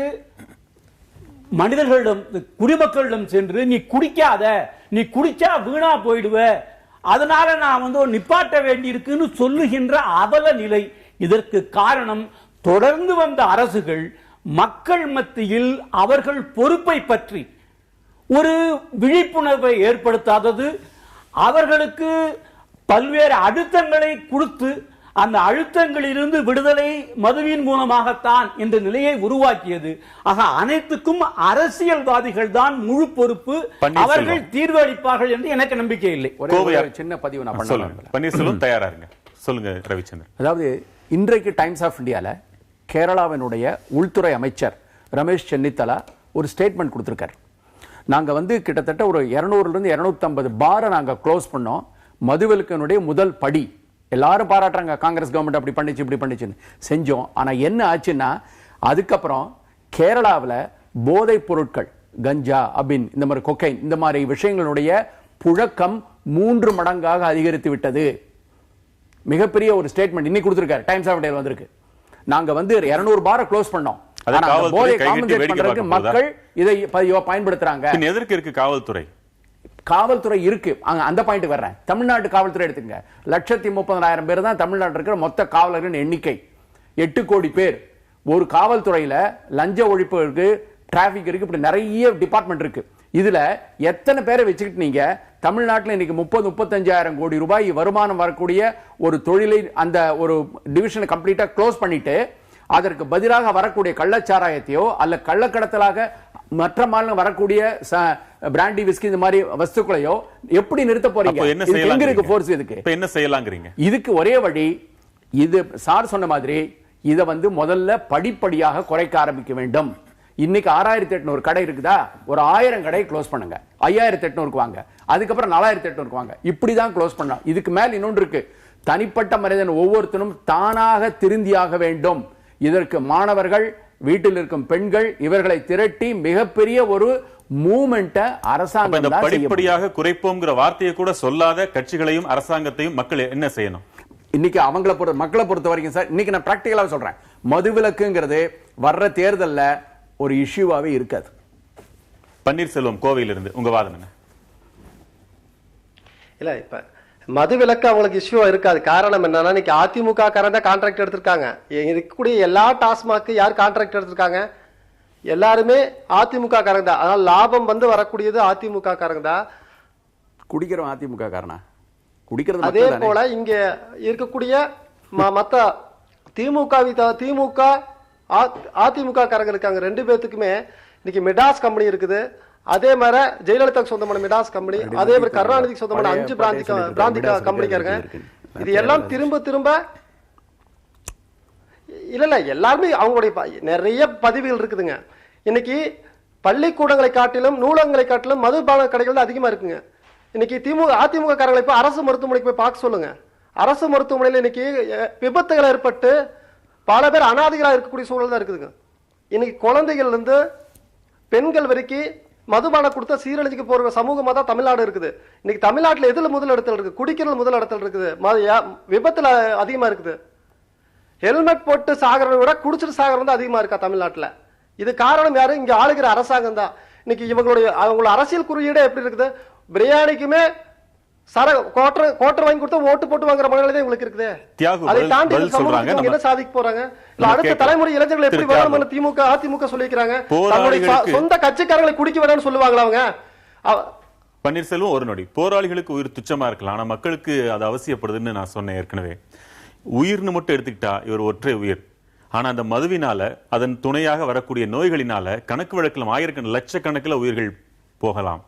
மனிதர்களிடம், குடிமக்களிடம் சென்று நீ குடிக்காத, நீ குடிச்சா வீணா போயிடுவ, அதனால நான் நிப்பாட்ட வேண்டி இருக்குன்னு சொல்லுகின்ற அவல நிலை. இதற்கு காரணம் தொடர்ந்து வந்த அரசுகள் மக்கள் மத்தியில் அவர்கள் பொறுப்பை பற்றி ஒரு விழிப்புணர்வை ஏற்படுத்தாதது, அவர்களுக்கு பல்வேறு அழுத்தங்களை கொடுத்து அந்த அழுத்தங்களிலிருந்து விடுதலை மதுவின் மூலமாகத்தான் என்ற நிலையை உருவாக்கியது. ஆக அனைத்துக்கும் அரசியல்வாதிகள் தான் முழு பொறுப்பு, அவர்கள் தீர்வு அளிப்பார்கள் என்று எனக்கு நம்பிக்கை இல்லை. சின்ன பதிவு நான் பன்னீர்செல்வம் தயாரா இருங்க. சொல்லுங்க ரவிச்சந்திரன். அதாவது இன்றைக்கு டைம்ஸ் ஆஃப் இந்தியால கேரளாவினுடைய உள்துறை அமைச்சர் ரமேஷ் சென்னித்தலா ஒரு ஸ்டேட்மெண்ட் கொடுத்திருக்காரு. நாங்க கிட்டத்தட்ட ஒரு 200 இருந்து 250 பாரை நாங்க க்ளோஸ் பண்ணோம். மதுவிலக்கினுடைய முதல் படி எல்லாரும் பாராட்டுறாங்க, காங்கிரஸ் கவர்மெண்ட் அப்படி பண்ணிச்சு இப்படி பண்ணிச்சுன்னு செஞ்சோம். ஆனா என்ன ஆச்சுன்னா, அதுக்கப்புறம் கேரளாவில் போதைப் பொருட்கள், கஞ்சா, அபின், இந்த மாதிரி கொக்கைன், இந்த மாதிரி விஷயங்களுடைய புழக்கம் 3 மடங்காக அதிகரித்து விட்டது. மிகப்பெரிய ஒரு ஸ்டேட்மெண்ட் இன்னைக்கு கொடுத்திருக்காரு, டைம்ஸ் ஆஃப் இந்தியா வந்திருக்கு. நாங்க 200 பாரை க்ளோஸ் பண்ணோம். மக்கள் இதை பயன்படுத்துறாங்க. எதற்கு இருக்கு காவல்துறை? காவல்துறை இருக்கு, அந்த பாயிண்ட் வர்றேன். தமிழ்நாட்டு காவல்துறை எடுத்துங்க, 1,30,000 பேர் தான் தமிழ்நாட்டில் இருக்கிற மொத்த காவலர்களின் எண்ணிக்கை. 8 கோடி பேர். ஒரு காவல்துறையில லஞ்ச ஒழிப்பு இருக்கு, டிராபிக் இருக்கு, இப்படி நிறைய டிபார்ட்மெண்ட் இருக்கு. இதுல எத்தனை பேரை வச்சுக்கிட்டு நீங்க தமிழ்நாட்டில் இன்னைக்கு 30-35 கோடி ரூபாய் வருமானம் வரக்கூடிய ஒரு தொழிலை அந்த ஒரு டிவிஷனை கம்ப்ளீட்டா க்ளோஸ் பண்ணிட்டு அதற்கு பதிலாக வரக்கூடிய கள்ளச்சாராயத்தையோ அல்ல கள்ளக்கடத்தலாக மற்ற மாநிலம் வரக்கூடிய பிராண்டி விஸ்கி இந்த மாதிரி வஸ்துக்களையோ எப்படி நிறுத்த போறீங்க? எங்க இருக்கு ஃபோர்ஸ்? என்ன செய்யலாங்கிறீங்க? இதுக்கு ஒரே வழி, இது சார் சொன்ன மாதிரி இதை வந்து முதல்ல படிப்படியாக குறைக்க ஆரம்பிக்க வேண்டும். இன்னைக்கு 6800 கடை இருக்குதா, ஒரு 1000 கடை க்ளோஸ் பண்ணுங்க, 5800 வாங்க, அதுக்கப்புறம் 4800 வாங்க, இப்படிதான் க்ளோஸ் பண்ணலாம். இதுக்கு மேல் இன்னொன்று இருக்கு, தனிப்பட்ட மனிதன் ஒவ்வொருத்தரும் தானாக திருந்தியாக வேண்டும். இதற்கு மாணவர்கள், வீட்டில் இருக்கும் பெண்கள் இவர்களை திரட்டி மிகப்பெரிய ஒரு மூவ்மெண்ட்டை அரசாங்கம் படிப்படியாக குறைப்போம்ங்கிற வார்த்தையை கூட சொல்லாத கட்சிகளையும் அரசாங்கத்தையும் மக்கள் என்ன செய்யணும்? இன்னைக்கு மக்களை பொறுத்த வரைக்கும் சார், இன்னைக்கு நான் பிராக்டிகலா சொல்றேன், மதுவிலக்குங்கிறது வர்ற தேர்தல்ல ஒரு இஷ்யூவாவே இருக்காது. பன்னீர்செல்வம் கோவையிலிருந்து உங்க வாதம் என்ன? இல்ல இப்ப மதுவிலக்கு அவங்களுக்கு இஷ்யூ இருக்காது. காரணம் என்னன்னா, இன்னைக்கு அதிமுக காரங்க கான்ட்ராக்ட் எடுத்திருக்காங்க. இருக்கக்கூடிய எல்லா டாஸ்மாக்கு யார் கான்ட்ராக்ட் எடுத்திருக்காங்க? எல்லாருமே அதிமுக காரங்க தான். அதனால லாபம் வந்து வரக்கூடியது அதிமுக காரங்க தான். குடிக்கிறோம் அதிமுக காரனா குடிக்கிறது. அதே போல இங்க இருக்கக்கூடிய மத்த திமுக அதிமுக காரங்க இருக்காங்க. 2 பேத்துக்குமே இன்னைக்கு மெடாஸ் கம்பெனி இருக்குது. அதே மாதிரி ஜெயலலிதாக்கு சொந்தமான மெடாஸ் கம்பெனி, அதே மாதிரி கருணாநிதிக்கு சொந்தமான 5 பிராந்தி கம்பெனிக்காரங்க. இது எல்லாம் திரும்ப இல்ல எல்லாருமே அவங்களுடைய நிறைய பதிவுகள் இருக்குதுங்க. இன்னைக்கு பள்ளிக்கூடங்களை காட்டிலும் நூலகங்களை காட்டிலும் மதுபான கடைகள் அதிகமா இருக்குங்க. இன்னைக்கு அதிமுக காரங்களை போய் அரசு மருத்துவமனைக்கு போய் பார்க்க சொல்லுங்க. அரசு மருத்துவமனையில் இன்னைக்கு விபத்துகள் ஏற்பட்டு பல பேர் அனாதைகளா இருக்கக்கூடிய சூழல் தான் இருக்குதுங்க. இன்னைக்கு குழந்தைகள் இருந்து பெண்கள் வரைக்கும் மதுபானம் கொடுத்த சீரழிஞ்சுக்கு போற சமூகமா தான் தமிழ்நாடு இருக்குது. இன்னைக்கு தமிழ்நாட்டில் எதுல முதல் இடத்துல இருக்கு? குடிக்கிறது முதல் இடத்துல இருக்குது. விபத்துல அதிகமா இருக்குது. ஹெல்மெட் போட்டு சாகிறத விட குடிச்சிட்டு சாகிறது தான் அதிகமா இருக்கா தமிழ்நாட்டில்? இது காரணம் யாரு? இங்க ஆளுகிற அரசாங்கம் தான். இன்னைக்கு அவங்களோட அரசியல் குறியீடு எப்படி இருக்குது? பிரியாணிக்குமே கோட்டர் வாங்கி கொடுத்தா ஓட்டு போட்டு வாங்குற மனநிலை உங்களுக்கு இருக்குது. அதை தாண்டி என்ன சாதிக்க போறாங்க? அடுத்த தலைமுறை இளைஞர்கள் எப்படி வேணும் திமுக அதிமுக சொல்லிக்கிறாங்க? சொந்த கட்சிக்காரங்களை குடிக்க வேணும்னு சொல்லுவாங்களா அவங்க? பன்னீர்செல்வம் ஒரு நொடி, போராளிகளுக்கு உயிர் துச்சமா இருக்கலாம், ஆனா மக்களுக்கு அது அவசியப்படுதுன்னு நான் சொன்னேன் ஏற்கனவே. உயிர்னு மட்டும் எடுத்துக்கிட்டா இவர் ஒற்றை உயிர். ஆனா அந்த மதுவினால அதன் துணையாக வரக்கூடிய நோய்களினால கணக்கு வழக்கில் ஆயிரக்கணக்கில் லட்சக்கணக்கில் உயிர்கள் போகலாம்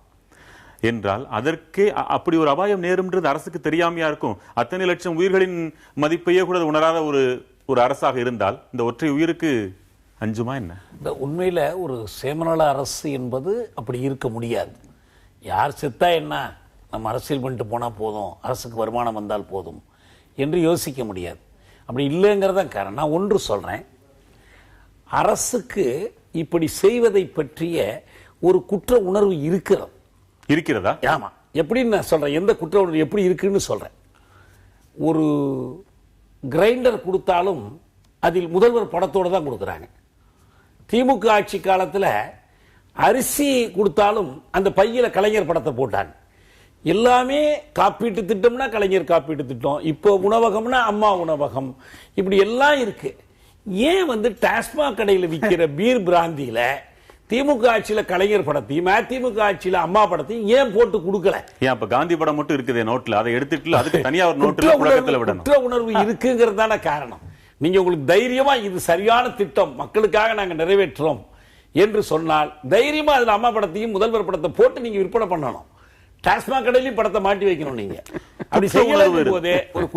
என்றால் அதற்கே அப்படி ஒரு அபாயம் நேரும்ன்றது அரசுக்கு தெரியாமையா இருக்கும்? அத்தனை லட்சம் உயிர்களின் மதிப்பையே கூட உணராத ஒரு அரசாக இருந்தால் இந்த ஒற்றை உயிருக்கு அஞ்சுமா என்ன? இந்த உண்மையில ஒரு சேமநல அரசு என்பது அப்படி இருக்க முடியாது. யார் செத்தா என்ன, நம்ம அரசியல் பண்ணிட்டு போனா போதும், அரசுக்கு வருமானம் வந்தால் போதும் என்று யோசிக்க முடியாது. அப்படி இல்லைங்கிறதான் காரணம். நான் ஒன்று சொல்றேன், அரசுக்கு இப்படி செய்வதை பற்றிய ஒரு குற்ற உணர்வு இருக்கிறதா? ஆமா. எப்படின்னு நான் சொல்றேன், எந்த குற்ற உணர்வு எப்படி இருக்குன்னு சொல்றேன். ஒரு கிரைண்டர் கொடுத்தாலும் அதில் முதல்வர் படத்தோடு தான் கொடுக்குறாங்க. திமுக ஆட்சி காலத்தில் அரிசி கொடுத்தாலும் அந்த பையில கலைஞர் படத்தை போட்டாங்க. எல்லாமே காப்பீட்டு திட்டம்னா கலைஞர் காப்பீட்டு திட்டம், இப்போ உணவகம்னா அம்மா உணவகம், இப்படி எல்லாம் இருக்கு. ஏன் டாஸ்மாக் கடையில் விற்கிற பீர் பிராந்தியில திமுக ஆட்சியில கலைஞர் படத்தையும் அதிமுக ஆட்சியில அம்மா படத்தையும் ஏன் போட்டு கொடுக்கல? ஏன் அப்ப காந்தி படம் மட்டும் இருக்குது நோட்ல, அதை எடுத்துட்டு அதுக்கு தனியா ஒரு நோட்ல புழக்கத்துல விடணும். குற்ற உணர்வு இருக்குங்கிறதான காரணம். நீங்க உங்களுக்கு தைரியமா இது சரியான திட்டம், மக்களுக்காக நாங்க நிறைவேற்றோம் என்று சொன்னால் தைரியமா அதுல அம்மா படத்தையும் முதல்வர் படத்தை போட்டு நீங்க விற்பனை பண்ணணும். டாஸ்மாக் கடையிலும் படத்தை மாட்டி வைக்கணும். நீங்க அப்படி செய்யும் போதே ஒரு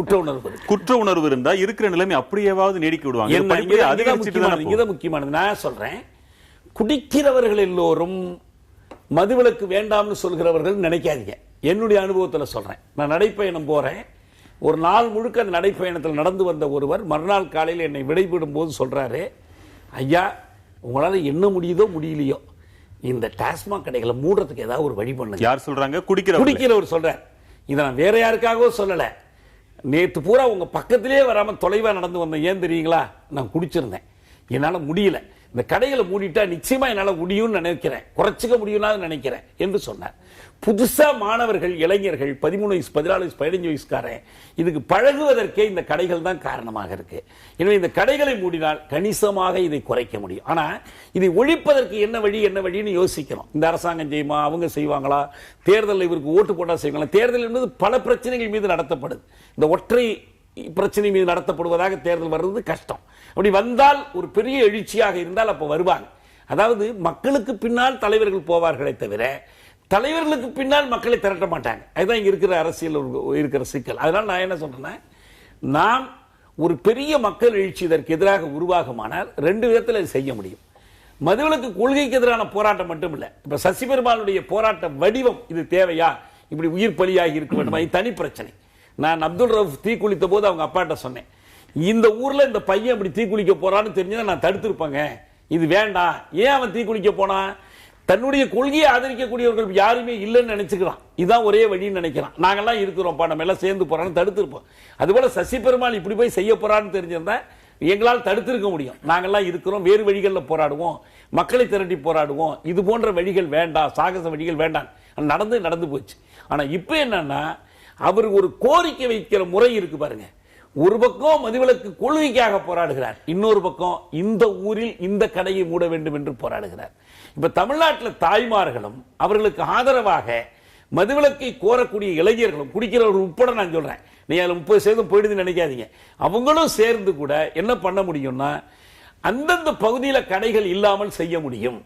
குற்ற உணர்வு இருந்தா இருக்கிற நிலைமை அப்படியேவாவது நீடிக்க விடுவாங்க. இதுதான் முக்கியமானது. நான் சொல்றேன், குடிக்கிறவர்கள் எல்லோரும் மதுவிலக்கு வேண்டாம்னு சொல்கிறவர்கள் நினைக்காதீங்க. என்னுடைய அனுபவத்தில் சொல்றேன். நான் நடைப்பயணம் போறேன். ஒரு நாள் முழுக்க அந்த நடைப்பயணத்தில் நடந்து வந்த ஒருவர் மறுநாள் காலையில் என்னை விடைபெறும் போது சொல்றாரு, ஐயா உங்களால என்ன முடியுதோ முடியலையோ இந்த டாஸ்மாக் கடைகளை மூடுறதுக்கு ஏதாவது ஒரு வழி பண்ணுங்க. யார் சொல்றாங்க? குடிக்கிறவர் சொல்றேன். இதை நான் வேற யாருக்காகவும் சொல்லல. நேற்று பூரா உங்க பக்கத்திலே வராம தொலைவா நடந்து வந்தேன். ஏன் தெரியுங்களா? நான் குடிச்சிருந்தேன், என்னால முடியல. இந்த கடைகளை மூடிட்டா நிச்சயமா என்னால முடியும்னு நினைக்கிறேன், குறைச்சிக்க முடியும்னு நினைக்கிறேன் என்று சொன்னார். புதுசா மாணவர்கள், இளைஞர்கள் 13 வயசு, 14 வயசு, 15 வயசுக்காரன் இதுக்கு பழகுவதற்கே இந்த கடைகள் தான் காரணமாக இருக்கு. எனவே இந்த கடைகளை மூடினால் கணிசமாக இதை குறைக்க முடியும். ஆனா இதை ஒழிப்பதற்கு என்ன வழின்னு யோசிக்கணும். இந்த அரசாங்கம் செய்யுமா, அவங்க செய்வாங்களா, தேர்தலில் இவருக்கு ஓட்டு போட்டா செய்வாங்களா? தேர்தல் என்பது பல பிரச்சனைகள் மீது நடத்தப்படுது. இந்த ஒற்றை பிரச்சனை மீது நடத்தப்படுவதாக தேர்தல் வர்றது கஷ்டம். அப்படி வந்தால் ஒரு பெரிய எழுச்சியாக இருந்தால் அப்ப வருவாங்க. அதாவது மக்களுக்கு பின்னால் தலைவர்கள் போவார்களே தவிர தலைவர்களுக்கு பின்னால் மக்களை திரட்ட மாட்டாங்க. அதுதான் இங்க இருக்கிற அரசியல் இருக்கிற சிக்கல். அதனால நான் என்ன சொல்றேன்னா, நாம் ஒரு பெரிய மக்கள் எழுச்சி இதற்கு எதிராக உருவாகுமானால் 2 விதத்தில் செய்ய முடியும். மதுவிலக்கு கொள்கைக்கு எதிரான போராட்டம் மட்டும் இல்ல, இப்ப சசி பெருமாளுடைய போராட்ட வடிவம் இது தேவையா, இப்படி உயிர் பலியாகி இருக்க வேண்டும், இது தனி பிரச்சனை. நான் அப்துல் ரவுஃப் தீக்குளித்த போது அவங்க அப்பாட்ட சொன்னேன், இந்த ஊர்ல இந்த பையன் இப்படி தீக்குளிக்க போறான்னு தெரிஞ்சா நான் தடுத்திருப்பேங்க, இது வேண்டாம். ஏன் அவன் தீக்குளிக்க போனா? தன்னுடைய கொள்கையை ஆதரிக்கக்கூடியவர்கள் யாருமே இல்லைன்னு நினைச்சுக்கிறான். இதுதான் ஒரே வழின்னு நினைக்கிறான். நாங்கெல்லாம் இருக்கிறோம்ப்பா, நம்ம எல்லாம் சேர்ந்து போறான்னு தடுத்திருப்போம். அதுபோல சசி பெருமாள் இப்படி போய் செய்ய போறான்னு தெரிஞ்சிருந்தா எங்களால் தடுத்திருக்க முடியும். நாங்கெல்லாம் இருக்கிறோம், வேறு வழிகளில் போராடுவோம், மக்களை திரட்டி போராடுவோம், இது போன்ற வழிகள் வேண்டாம், சாகச வழிகள் வேண்டாம். நடந்து போச்சு. ஆனா இப்ப என்னன்னா, அவர் ஒரு கோரிக்கை வைக்கிற முறை இருக்கு பாருங்க. ஒரு பக்கம் மதுவிலக்கு கொள்கைக்காக போராடுகிறார், இன்னொரு பக்கம் இந்த ஊரில் இந்த கடையை மூட வேண்டும் என்று போராடுகிறார். இப்ப தமிழ்நாட்டில் தாய்மார்களும் அவர்களுக்கு ஆதரவாக மதுவிலக்கை கோரக்கூடிய இளைஞர்களும், குடிக்கிறவர்கள் உட்பட நான் சொல்றேன், நீ அதில் 30% போயிடுதுன்னு நினைக்காதீங்க, அவங்களும் சேர்ந்து கூட என்ன பண்ண முடியும்னா, அந்தந்த பகுதியில் கடைகள் இல்லாமல் செய்ய முடியும்.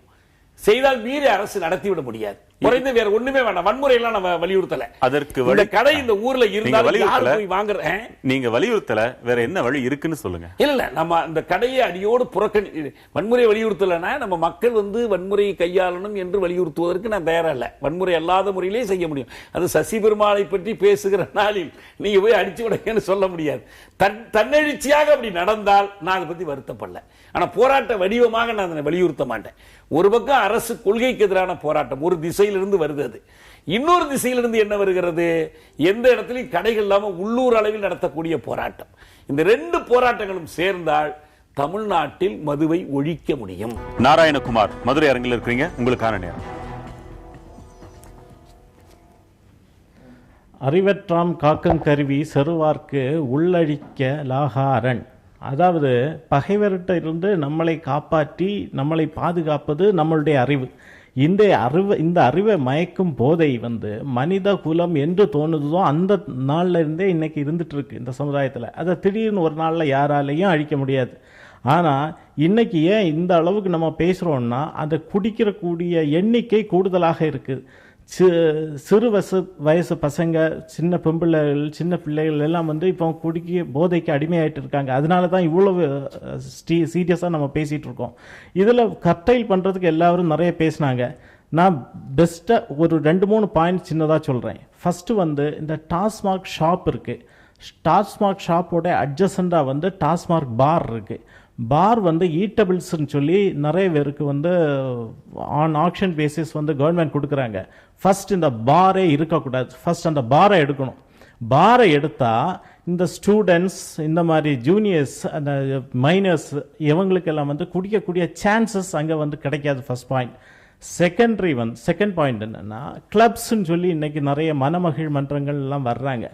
செய்தால் மீறி அரசு நடத்திவிட முடியாது. குறைந்து வேற ஒண்ணுமே வேண்டாம். வன்முறை எல்லாம் நம்ம வலியுறுத்தல. அதற்கு இந்த கடை இந்த ஊர்ல இருந்தாலும் யாரு போய் வாங்குறேன்? நீங்க வலியுறுத்தல, வேற என்ன வழி இருக்குன்னு சொல்லுங்க. இல்ல, நம்ம அந்த கடையை அடியோடு வன்முறை வலியுறுத்தலன்னா நம்ம மக்கள் வன்முறையை கையாளணும் என்று வலியுறுத்துவதற்கு நான் தயாரா இல்ல. வன்முறை அல்லாத முறையிலே செய்ய முடியும். அது சசி பெருமாளை பற்றி பேசுகிற நாளில் நீங்க போய் அடிச்சு விடுங்கன்னு சொல்ல முடியாது. தன்னெழுச்சியாக அப்படி நடந்தால் நான் அதை பத்தி வருத்தப்படல. ஆனா போராட்ட வடிவமாக நான் அதை வலியுறுத்த மாட்டேன். ஒரு பக்கம் அரசு கொள்கைக்கு எதிரான போராட்டம் ஒரு திசையிலிருந்து வருது, அது இன்னொரு திசையிலிருந்து என்ன வருகிறது, எந்த இடத்திலும் கடைகள் இல்லாம உள்ளூர் அளவில் நடத்தக்கூடிய போராட்டம். இந்த 2 போராட்டங்களும் சேர்ந்தால் தமிழ்நாட்டில் மதுவை ஒழிக்க முடியும். நாராயணகுமார், மதுரை அரங்கில் இருக்கிறீங்க, உங்களுக்கான நேரம். அறிவற்றாம் காக்கம் கருவி செருவார்க்கு உள்ளழிக்க லாகாரன். அதாவது பகைவர்கிட்ட இருந்து நம்மளை காப்பாற்றி நம்மளை பாதுகாப்பது நம்மளுடைய அறிவு. இந்த அறிவை மயக்கும் போதை மனித குலம் என்று தோணுதோ அந்த நாள்ல இருந்தே இன்னைக்கு இருந்துட்டு இருக்கு இந்த சமுதாயத்தில். அதை திடீர்னு ஒரு நாளில் யாராலையும் அழிக்க முடியாது. ஆனால் இன்னைக்கு ஏன் இந்த அளவுக்கு நம்ம பேசுகிறோம்னா, அதை குடிக்கிறக்கூடிய எண்ணிக்கை கூடுதலாக இருக்குது. சிறு வயசு பசங்க, சின்ன பிள்ளைகள் எல்லாம் இப்போ குடிக்க போதைக்கு அடிமையாயிட்டு இருக்காங்க. அதனால தான் இவ்வளவு சீரியஸாக நம்ம பேசிகிட்டு இருக்கோம். இதில் கர்டைல் பண்ணுறதுக்கு எல்லாரும் நிறைய பேசினாங்க. நான் பெஸ்ட்டாக ஒரு 2-3 பாயிண்ட் சின்னதாக சொல்கிறேன். ஃபஸ்ட்டு இந்த டாஸ்மாக் ஷாப் இருக்குது. டாஸ்மாக் ஷாப்போட அட்ஜசண்டாக டாஸ்மாக் பார் இருக்குது. பார் ஈட்டபிள்ஸ்ன்னு சொல்லி நிறைய பேருக்கு ஆன் ஆக்ஷன் பேசிஸ் கவர்மெண்ட் கொடுக்குறாங்க. ஃபர்ஸ்ட் இந்த பாரே இருக்கக்கூடாது, ஃபர்ஸ்ட் அந்த பாரை எடுக்கணும். பாரை எடுத்தா இந்த ஸ்டூடெண்ட்ஸ், இந்த மாதிரி ஜூனியர்ஸ், அந்த மைனர்ஸ், இவங்களுக்கெல்லாம் குடிக்கக்கூடிய சான்சஸ் அங்கே கிடைக்காது. First point. செகண்ட் பாயிண்ட் என்னன்னா, கிளப்ஸ்ன்னு சொல்லி இன்னைக்கு நிறைய மனமகிழ் மன்றங்கள் எல்லாம் வர்றாங்க.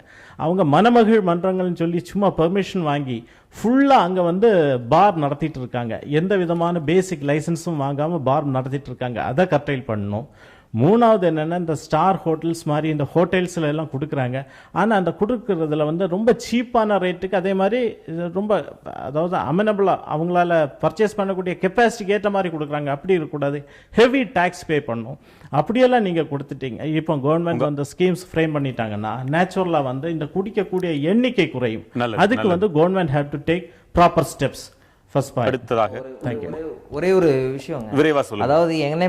அவங்க மனமகிழ் மன்றங்கள்னு சொல்லி சும்மா பெர்மிஷன் வாங்கி ஃபுல்லாக அங்கே பார் நடத்திட்டு இருக்காங்க. எந்த விதமான பேசிக் லைசன்ஸும் வாங்காமல் பார் நடத்திட்டு இருக்காங்க. அதை கர்டைல் பண்ணணும். 3வது என்னென்னா, இந்த ஸ்டார் ஹோட்டல்ஸ் மாதிரி இந்த ஹோட்டல்ஸில் எல்லாம் கொடுக்குறாங்க. ஆனால் அந்த கொடுக்குறதுல ரொம்ப சீப்பான ரேட்டுக்கு, அதே மாதிரி ரொம்ப அதாவது அமெனபிளாக அவங்களால பர்ச்சேஸ் பண்ணக்கூடிய கெப்பாசிட்டிக்கு ஏற்ற மாதிரி கொடுக்குறாங்க. அப்படி இருக்கக்கூடாது, ஹெவி டேக்ஸ் பே பண்ணணும். அப்படியெல்லாம் நீங்கள் கொடுத்துட்டீங்க. இப்போ கவர்மெண்ட் ஸ்கீம்ஸ் ஃப்ரேம் பண்ணிட்டாங்கன்னா நேச்சுரலாக இந்த குடிக்கக்கூடிய எண்ணிக்கை குறையும். அதுக்கு government have to take proper steps. ஒரே ஒரு விஷயம், அதாவது என்னை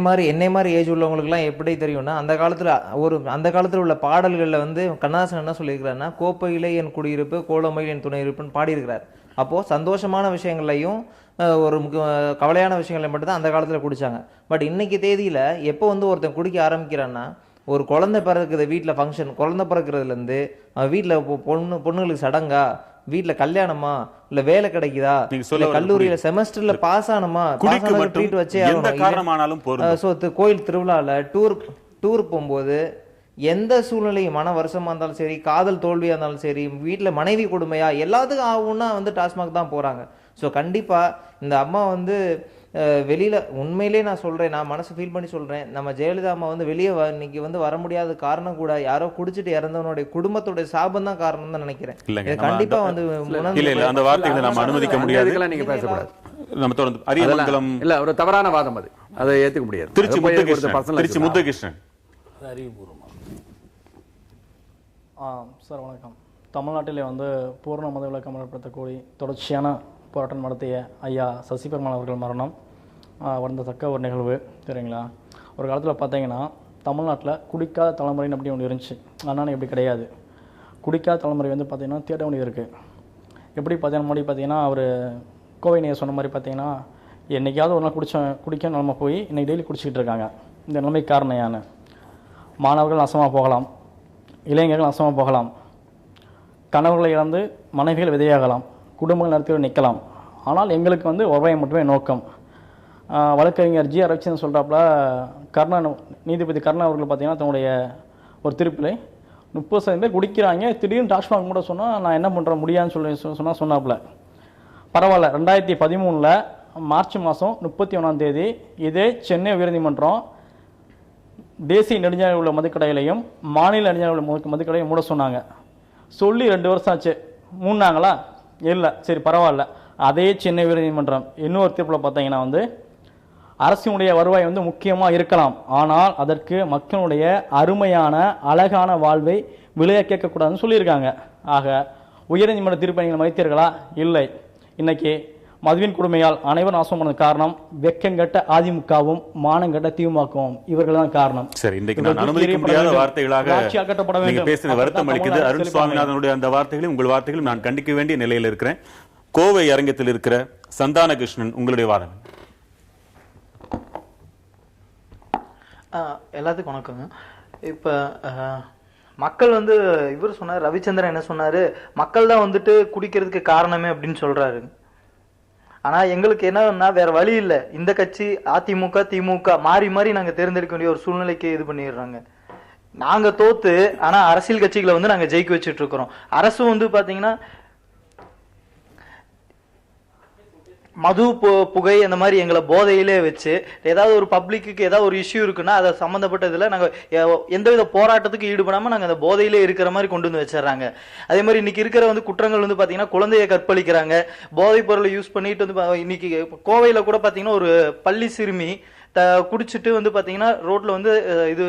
மாதிரி ஏஜ் உள்ளவங்களுக்குலாம் எப்படி தெரியும்னா, அந்த காலத்துல உள்ள பாடல்களில் கண்ணதாசன் என்ன சொல்லியிருக்கிறாருன்னா, கோப்பையிலே என் குடியிருப்பு, கோலமையில் என் துணை இருப்புன்னு பாடியிருக்கிறார். அப்போ சந்தோஷமான விஷயங்களையும் ஒரு கவலையான விஷயங்களையும் மட்டும் தான் அந்த காலத்துல குடிச்சாங்க. பட் இன்னைக்கு தேதியில எப்போ ஒருத்தன் குடிக்க ஆரம்பிக்கிறான்னா, ஒரு குழந்தை பிறக்குது வீட்டில் ஃபங்க்ஷன், குழந்தை பிறக்கிறதுலேருந்து வீட்டில் பொண்ணுங்களுக்கு சடங்கா, வீட்டுல கல்யாணமா, இல்ல வேலை கிடைக்குதா, இல்ல கல்லூரியில செமஸ்டர்ல பாஸ் ஆனமா, ட்ரீட் வச்சே ஆகணும். கோயில் திருவிழால டூர் போகும்போது எந்த சூழ்நிலையும், மன வருஷமா இருந்தாலும் சரி, காதல் தோல்வியா இருந்தாலும் சரி, வீட்டுல மனைவி கொடுமையா, எல்லாத்துக்கும் ஆகும்னா டாஸ்மாக் தான் போறாங்க. ஸோ கண்டிப்பா இந்த அம்மா வெளியில உண்மையிலே நான் சொல்றேன், நான் மனசு ஃபீல் பண்ணி சொல்றேன், நம்ம ஜெயலலிதா அம்மா வெளியே இன்னைக்கு வர முடியாத காரணம் கூட யாரோ குடிச்சிட்டு இறந்தவனுடைய குடும்பத்துடைய சாபம் தான் காரணம் தான் நினைக்கிறேன். கண்டிப்பா அந்த வார்த்தைகளை நம்ம அனுமதிக்க முடியாது. நீங்க பேசக்கூடாது. நம்ம தொடர்ந்து அரியமங்கலம் இல்ல, ஒரு தவறான வாதம் அது, அதை ஏத்துக்க முடியாது. திருச்சி முத்துகிருஷ்ணன். சார் வணக்கம். தமிழ்நாட்டிலே பூர்ண மதவிலக்கு அமல்படுத்தக்கூடிய தொடர்ச்சியான போராட்டம் நடத்திய ஐயா சசி பெருமாள் அவர்கள் மரணம் வருந்தத்தக்க ஒரு நிகழ்வு. சரிங்களா? ஒரு காலத்தில் பார்த்தீங்கன்னா தமிழ்நாட்டில் குடிக்காத தலைமுறைன்னு அப்படி ஒன்று இருந்துச்சு. ஆனால் இப்படி கிடையாது. குடிக்காத தலைமுறை பார்த்தீங்கன்னா தேட வேண்டியது இருக்குது. எப்படி பார்த்தீங்கன்னா முன்னாடி பார்த்தீங்கன்னா அவர் கோவை நீர் சொன்ன மாதிரி பார்த்தீங்கன்னா என்றைக்காவது ஒரு நாள் குடிக்க நிலமை போய் இன்றைக்கி டெய்லி குடிச்சிக்கிட்டு இருக்காங்க. இந்த நிலைமைக்கு காரணம் யான்னு? மாணவர்கள் நாசமாக போகலாம், இளைஞர்கள் நாசமாக போகலாம், கணவர்களை இழந்து மனைவிகள் விதையாகலாம், குடும்பங்கள் நடத்தி நிற்கலாம். ஆனால் எங்களுக்கு ஒருவாய் மட்டுமே நோக்கம். வழக்கறிஞர் ஜி ரவிச்சந்திரன் சொல்கிறாப்புல, கருணா நீதிபதி கருணா அவர்கள் பார்த்தீங்கன்னா தன்னுடைய ஒரு தீர்ப்பில் 30% பேர் குடிக்கிறாங்க, திடீர்னு டாஸ்மாக் கூட சொன்னால் நான் என்ன பண்ணுற முடியாதுன்னு சொன்னாப்புல. பரவாயில்ல, 2013 மார்ச் மாதம் 31 இதே சென்னை உயர்நீதிமன்றம் தேசிய நெடுஞ்சாலையில் உள்ள மதுக்கடைகளையும் மாநில நெடுஞ்சாலையில் உள்ள மதுக்கடையும் மூட சொன்னாங்க. சொல்லி 2 வருஷம் ஆச்சு. மூடினாங்களா? இல்லை. சரி பரவாயில்ல. அதே சென்னை உயர்நீதிமன்றம் இன்னொரு தீர்ப்பில் பார்த்தீங்கன்னா அரசினுடைய வருவாய் முக்கியமாக இருக்கலாம், ஆனால் அதற்கு மக்களுடைய அருமையான அழகான வாழ்வை விலையை கேட்கக்கூடாதுன்னு சொல்லியிருக்காங்க. ஆக உயர்நீதிமன்ற தீர்ப்பை நீங்கள் மதித்தீர்களா? இல்லை. இன்னைக்கு மதுவின் கொடுமையால் அனைவரும் நாசம் பண்ணது காரணம் வெக்கங்கட்ட அதிமுகவும் மானங்கட்ட திமுகவும் இவர்கள் தான் காரணம். சரி, இன்றைக்கு நான் அனுமதிக்க முடியாத வார்த்தைகளாக நீங்க பேசின வருத்தம் அளிக்குது. அருண் சுவாமிநாதனுடைய அந்த வார்த்தைகளையும் உங்கள் வார்த்தைகளையும் நான் கண்டிக்க வேண்டிய நிலையில் இருக்கிறேன். கோவை அரங்கத்தில் இருக்கிற சந்தான கிருஷ்ணன், உங்களுடைய வாதம். எல்லாத்துக்கும் வணக்கங்க. இப்ப மக்கள் இவர் சொன்னார், ரவிச்சந்திரன் என்ன சொன்னாரு, மக்கள் தான் குடிக்கிறதுக்கு காரணமே அப்படின்னு சொல்றாரு. ஆனா எங்களுக்கு என்னன்னா வேற வழி இல்லை. இந்த கட்சி அதிமுக திமுக மாறி மாறி நாங்க தேர்ந்தெடுக்க வேண்டிய ஒரு சூழ்நிலைக்கு இது பண்ணிடுறாங்க. நாங்க தோத்து ஆனா அரசியல் கட்சிகளை நாங்க ஜெயிக்க வச்சுட்டு இருக்கிறோம். அரசு பாத்தீங்கன்னா மது புகை அந்த மாதிரி எங்களை போதையிலே வச்சு ஏதாவது ஒரு பப்ளிக்கு ஏதாவது ஒரு இஷ்யூ இருக்குன்னா அதை சம்மந்தப்பட்டதுல நாங்க எந்தவித போராட்டத்துக்கு ஈடுபடாம நாங்க அந்த போதையிலே இருக்கிற மாதிரி கொண்டு வச்சிடறாங்க. அதே மாதிரி இன்னைக்கு இருக்கிற குற்றங்கள் பாத்தீங்கன்னா குழந்தைய கற்பழிக்கிறாங்க, போதைப் பொருளை யூஸ் பண்ணிட்டு இன்னைக்கு கோவையில கூட பாத்தீங்கன்னா ஒரு பள்ளி சிறுமி குடிச்சிட்டு பாத்தீங்கன்னா ரோட்ல இது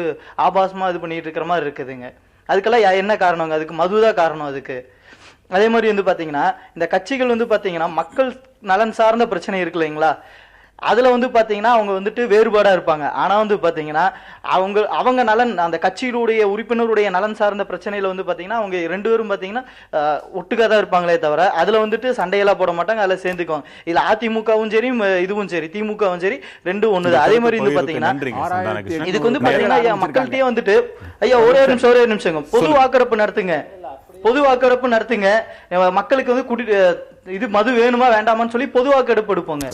ஆபாசமா இது பண்ணிட்டு இருக்கிற மாதிரி இருக்குதுங்க. அதுக்கெல்லாம் என்ன காரணங்க? அதுக்கு மதுதான் காரணம். அதுக்கு அதே மாதிரி பாத்தீங்கன்னா இந்த கட்சிகள் பாத்தீங்கன்னா மக்கள் நலன் சார்ந்த பிரச்சனை இருக்கு இல்லைங்களா, அதுல பாத்தீங்கன்னா அவங்க வேறுபாடா இருப்பாங்க. ஆனா பாத்தீங்கன்னா அவங்க நலன், அந்த கட்சியிலுடைய உறுப்பினருடைய நலன் சார்ந்த பிரச்சனையில பாத்தீங்கன்னா அவங்க 2 பேரும் பாத்தீங்கன்னா ஒட்டுக்கா தான் இருப்பாங்களே தவிர அதுல சண்டையெல்லாம் போட மாட்டாங்க, அதுல சேர்ந்துக்குவாங்க. இதுல அதிமுகவும் சரி இதுவும் சரி திமுகவும் சரி ரெண்டும் ஒண்ணுதான். அதே மாதிரி பாத்தீங்கன்னா இதுக்கு பாத்தீங்கன்னா மக்கள்கிட்டயே ஐயா ஒரே நிமிஷம் பொது வாக்கெடுப்பு நடத்துங்க, பொது வாக்கெடுப்பு நடத்துங்க, மக்களுக்கு இது மது வேணுமா வேண்டாமான்னு சொல்லி பொது வாக்கெடுப்பு எடுப்போங்க.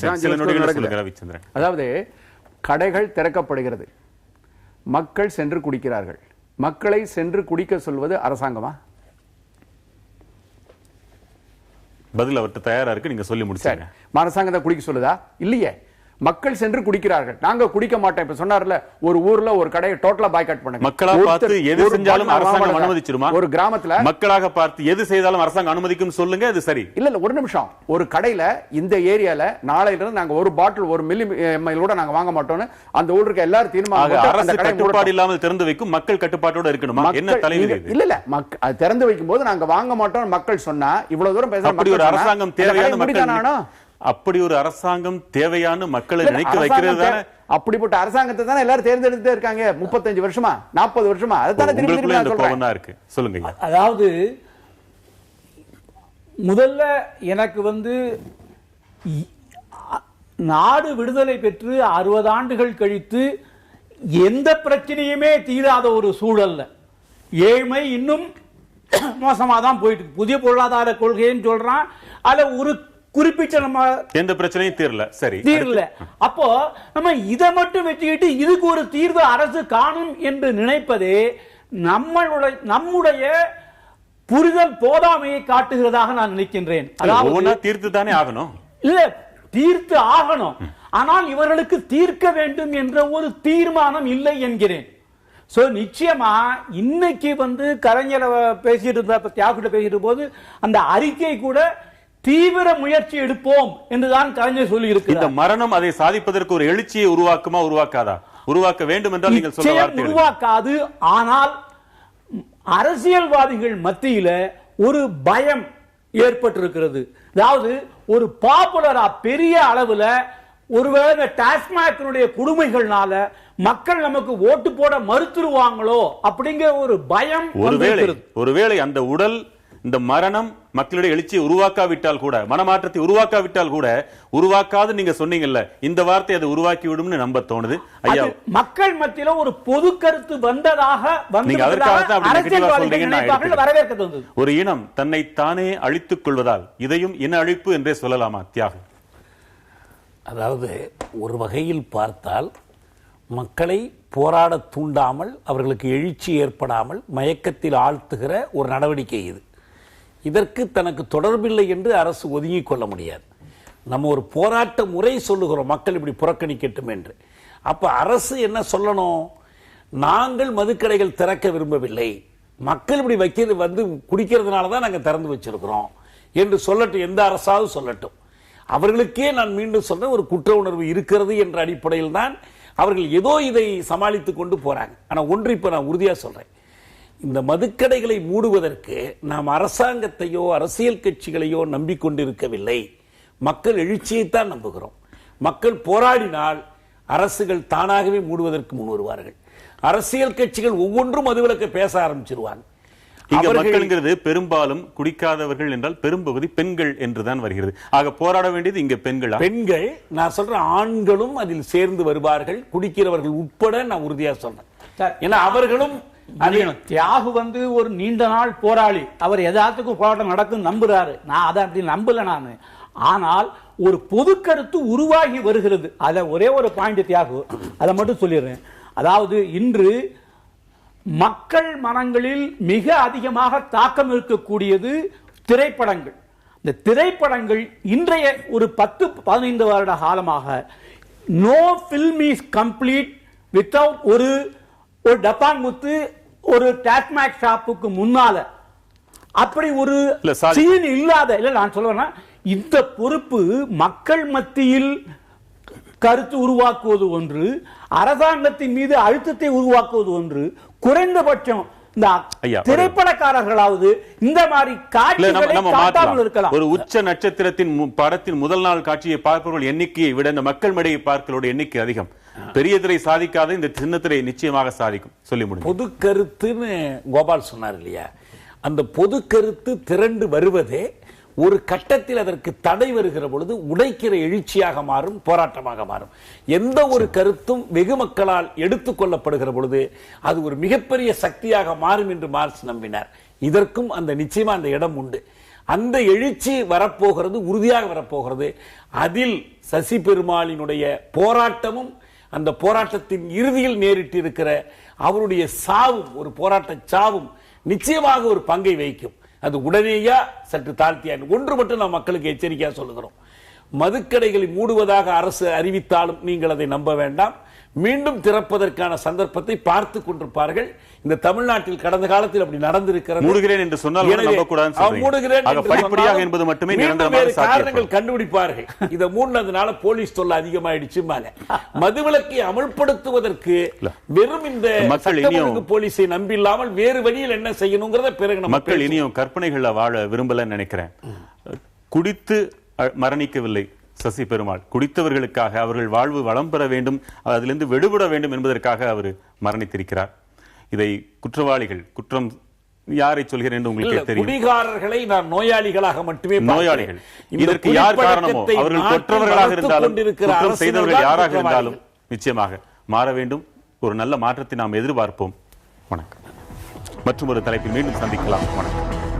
அதாவது கடைகள் திறக்கப்படுகிறது, மக்கள் சென்று குடிக்கிறார்கள். மக்களை சென்று குடிக்க சொல்வது அரசாங்கமா? பதில் அவர்கிட்ட தயாரா இருக்கு, நீங்க சொல்லி முடிச்சாங்க. அரசாங்கம் குடிக்க சொல்லுதா? இல்லையே, மக்கள் சென்று குடிக்கிறார்கள். நாங்க குடிக்க மாட்டோம். இப்ப சொன்னார்ல, ஒரு ஊர்ல ஒரு கடையை டோட்டலா பாய்காட் பண்ணுங்க. மக்களா பார்த்து எது செஞ்சாலும் அரசாங்கம் அனுமதிச்சிருமா? ஒரு கிராமத்துல மக்களாக பார்த்து எது செய்தாலும் அரசாங்கம் அனுமதிக்கும் சொல்லுங்க, அது சரி. இல்ல ஒரு நிமிஷம். ஒரு கடையில இந்த ஏரியால நாளையில இருந்து நாங்க ஒரு பாட்டில் 1 மில்லி எம்எல் கூட நாங்க வாங்க மாட்டோம்னு அந்த ஊர்ல இருக்க எல்லாரும் தீர்மானம். அரசு கட்டுப்பாடு இல்லாமல் திறந்து வைக்கும், மக்கள் கட்டுப்பாட்டோட இருக்கணுமா? என்ன தலைவர் இது? இல்ல திறந்து வைக்கும் போது நாங்க வாங்க மாட்டோம் மக்கள் சொன்னா இவ்வளவு தூரம் பேச. அப்படி ஒரு அரசாங்கம் தேவையான மக்கள், அப்படி ஒரு அரசாங்கம் தேவையான மக்களை நினைக்க வைக்கிறது தானே. அப்படிப்பட்ட அரசாங்கத்தை தானே எல்லாரும் தேர்ந்தெடுத்துட்டே இருக்காங்க 35 வருஷமா 40 வருஷமா. அதுதானே திரும்ப இருக்கு. சொல்லுங்க. அதாவது முதல்ல எனக்கு நாடு விடுதலை பெற்று 60 ஆண்டுகள் கழித்து எந்த பிரச்சனையுமே தீராத ஒரு சூழல்ல ஏழ்மை இன்னும் மோசமா தான் போயிட்டு இருக்கு. புதிய பொருளாதார கொள்கைன்னு சொல்றான், அதுல ஒரு குறிப்பிட்ட நம்ம எந்த பிரச்சனையும் தீரல. சரி, தீரல. அப்போ நம்ம இதை மட்டும் வச்சுக்கிட்டு இதுக்கு ஒரு தீர்வு அரசு காணும் என்று நினைப்பதே நம்முடைய புரிதல் போதாமையை காட்டுகிறதாக நான் நினைக்கின்றேன். அதாவது தீர்த்து தானே ஆகணும். இல்ல, தீர்த்து ஆகணும், ஆனால் இவர்களுக்கு தீர்க்க வேண்டும் என்ற ஒரு தீர்மானம் இல்லை என்கிறேன். சோ நிச்சயமா இன்னைக்கு கலைஞர் பேசிட்டு தியாகிட்ட பேசிட்டு போது அந்த அறிக்கை கூட தீவிர முயற்சி எடுப்போம் என்றுதான் கலைஞர் சொல்லி இருக்கு. இந்த மரணம் அதை சாதிப்பதற்கு ஒரு எழுச்சியை உருவாக்குமா, உருவாக்காதா? உருவாக்க வேண்டும் என்றால் நீங்கள் சொல்ல வார்த்தை உருவாக்காது. ஆனால் அரசியல்வாதிகள் மத்தியில ஒரு பயம் ஏற்பட்டிருக்கிறது. அதாவது ஒரு பாப்புலரா பெரிய அளவுல ஒருவேளை டாஸ்மாகினுடைய கொடுமைகள்னால மக்கள் நமக்கு ஓட்டு போட மறுத்துருவாங்களோ அப்படிங்கிற ஒரு பயம். ஒருவேளை அந்த உடல், இந்த மரணம் மக்களுடைய எழுச்சியை உருவாக்காவிட்டால் கூட, மனமாற்றத்தை உருவாக்காவிட்டால் கூட, உருவாக்காது நீங்க சொன்னீங்கல்ல, இந்த வார்த்தை அதை உருவாக்கி விடும்னு நம்ப தோணுது. ஐயா, மக்கள் மத்தியில ஒரு பொது கருத்து வந்ததாக வரவேற்க தோணுது. ஒரு இனம் தன்னை தானே அழித்துக் கொள்வதால் இதையும் இன அழிப்பு என்றே சொல்லலாமா தியாகம்? அதாவது ஒரு வகையில் பார்த்தால் மக்களை போராட தூண்டாமல், அவர்களுக்கு எழுச்சி ஏற்படாமல் மயக்கத்தில் ஆழ்த்துகிற ஒரு நடவடிக்கை இது. இதற்கு தனக்கு தொடர்பில்லை என்று அரசு ஒதுங்கிக் கொள்ள முடியாது. நம்ம ஒரு போராட்ட முறை சொல்லுகிறோம், மக்கள் இப்படி புறக்கணிக்கட்டும் என்று. அப்ப அரசு என்ன சொல்லணும்? நாங்கள் மதுக்கடைகள் திறக்க விரும்பவில்லை, மக்கள் இப்படி வைக்கிறது குடிக்கிறதுனால தான் நாங்கள் திறந்து வச்சிருக்கிறோம் என்று சொல்லட்டும். எந்த அரசாவது சொல்லட்டும். அவர்களுக்கே நான் மீண்டும் சொல்றேன், ஒரு குற்ற உணர்வு இருக்கிறது என்ற அடிப்படையில் தான் அவர்கள் ஏதோ இதை சமாளித்துக் கொண்டு போறாங்க. ஆனா ஒன்று இப்ப நான் உறுதியா சொல்றேன், இந்த மதுக்கடைகளை மூடுவதற்கு நாம் அரசாங்கத்தையோ அரசியல் கட்சிகளையோ நம்பிக்கொண்டிருக்கவில்லை. மக்கள் எழுச்சியைத்தான் நம்புகிறோம். மக்கள் போராடினால் அரசுகள் தானாகவே மூடுவதற்கு முன் வருவார்கள். அரசியல் கட்சிகள் ஒவ்வொன்றும் மதுவிலக்க பேச ஆரம்பிச்சிருவாங்க. இங்க மக்கள்ங்கிறது பெரும்பாலும் குடிக்காதவர்கள் என்றால் பெரும்பகுதி பெண்கள் என்றுதான் வருகிறது. ஆக போராட வேண்டியது இங்க பெண்கள். பெண்கள், நான் சொல்றேன், ஆண்களும் அதில் சேர்ந்து வருவார்கள், குடிக்கிறவர்கள் உட்பட. நான் உறுதியா சொல்றேன். ஏன்னா அவர்களும் தியாகு ஒரு நீண்ட நாள் போராளி, அவர் எதாத்துக்கும் போராட்டம் நடக்கும் நம்புறாரு. நான் அதை அப்படி நம்பல நானு. ஆனால் ஒரு பொது கருத்து உருவாகி வருகிறது. அத ஒரே ஒரு பாயிண்ட் தியாகு, அதை மட்டும் சொல்லிடுறேன். அதாவது இன்று மக்கள் மனங்களில் மிக அதிகமாக தாக்கம் இருக்கக்கூடியது திரைப்படங்கள். இந்த திரைப்படங்கள் இன்றைய ஒரு 10-15 வருட காலமாக no film is complete without ஒரு டப்பாங்குத்து ஒரு டாஸ்மாக் ஷாப்புக்கு முன்னால அப்படி ஒரு சீன் இல்லாத. இல்ல நான் சொல்றேன், இந்த பொறுப்பு மக்கள் மத்தியில் கருத்து உருவாக்குவது ஒன்று, அரசாங்கத்தின் மீது அழுத்தத்தை உருவாக்குவது ஒன்று. குறைந்தபட்சம் இந்த திரைப்படக்காரர்களாவது இந்த மாதிரி காட்சிகளை காட்டாமல் இருக்கலாம். ஒரு உச்ச நட்சத்திரத்தின் படத்தின் முதல் நாள் காட்சியை பார்ப்பவர்கள் எண்ணிக்கையை விட இந்த மக்கள் மேடையை பார்க்கிறோட எண்ணிக்கை அதிகம். பெரிய திரை சாதிக்காத இந்த சின்ன திரை நிச்சயமாக சாதிக்கும். சொல்லி முடியும். பொது கருத்துன்னு கோபால் சொன்னார் இல்லையா, அந்த பொது கருத்து திரண்டு வருவதே ஒரு கட்டத்தில் அதற்கு தடை வருகிற பொழுது உடைக்கிற எழுச்சியாக மாறும், போராட்டமாக மாறும். எந்த ஒரு கருத்தும் வெகு மக்களால் எடுத்துக் கொள்ளப்படுகிற பொழுது அது ஒரு மிகப்பெரிய சக்தியாக மாறும் என்று மார்க்ஸ் நம்பினார். இதற்கும் அந்த நிச்சயமா அந்த இடம் உண்டு. அந்த எழுச்சி வரப்போகிறது, உறுதியாக வரப்போகிறது. அதில் சசி பெருமாளினுடைய போராட்டமும் அந்த போராட்டத்தின் இறுதியில் நேரிட்டு இருக்கிற அவருடைய சாவும், ஒரு போராட்ட சாவும் நிச்சயமாக ஒரு பங்கை வகிக்கும். அது உடனேயா சற்று தாழ்த்தியா ஒன்று மட்டும் நாம் மக்களுக்கு எச்சரிக்கையா சொல்லுகிறோம். மதுக்கடைகளை மூடுவதாக அரசு அறிவித்தாலும் நீங்கள் அதை நம்ப வேண்டாம். மீண்டும் திறப்பதற்கான சந்தர்ப்பத்தை பார்த்து கொண்டிருப்பார்கள். இந்த தமிழ்நாட்டில் கடந்த காலத்தில் அப்படி நடந்திருக்கிறது. மூடுகிறேன் என்று சொன்னால் படிப்படியாக என்பது மட்டுமே நிரந்தரமான காரணங்கள் கண்டுபிடிப்பார்கள். இதை மூடினதுனால போலீஸ் தொல்லை அதிகமாயிடுச்சு. மதுவிலக்கை அமல்படுத்துவதற்கு வெறும் இந்த மக்கள் போலீஸை நம்பில்லாமல் வேறு வழியில் என்ன செய்யணுங்கிறத பிறகு மக்கள் இனியும் கற்பனைகளை வாழ விரும்பல நினைக்கிறேன். குடித்து மரணிக்கவில்லை சசி பெருமாள், குடித்தவர்களுக்காக அவர்கள் வாழ்வு வளம் பெற வேண்டும், அதிலிருந்து விடுபட வேண்டும் என்பதற்காக அவர் மரணித்திருக்கிறார். இதை குற்றவாளிகள், குற்றம் யாரை சொல்கிறேன் உங்களுக்கு தெரியும். குடிகாரர்களை நான் நோயாளிகளாக மட்டுமே, நோயாளிகள், இதற்கு யார் காரணமோ அவர்கள் குற்றவர்களாக இருந்தாலும் குற்றம் செய்தவர்கள் யாராக இருந்தாலும் நிச்சயமாக மாற வேண்டும். ஒரு நல்ல மாற்றத்தை நாம் எதிர்பார்ப்போம். வணக்கம். மற்றும் ஒரு தலைப்பில் மீண்டும் சந்திக்கலாம். வணக்கம்.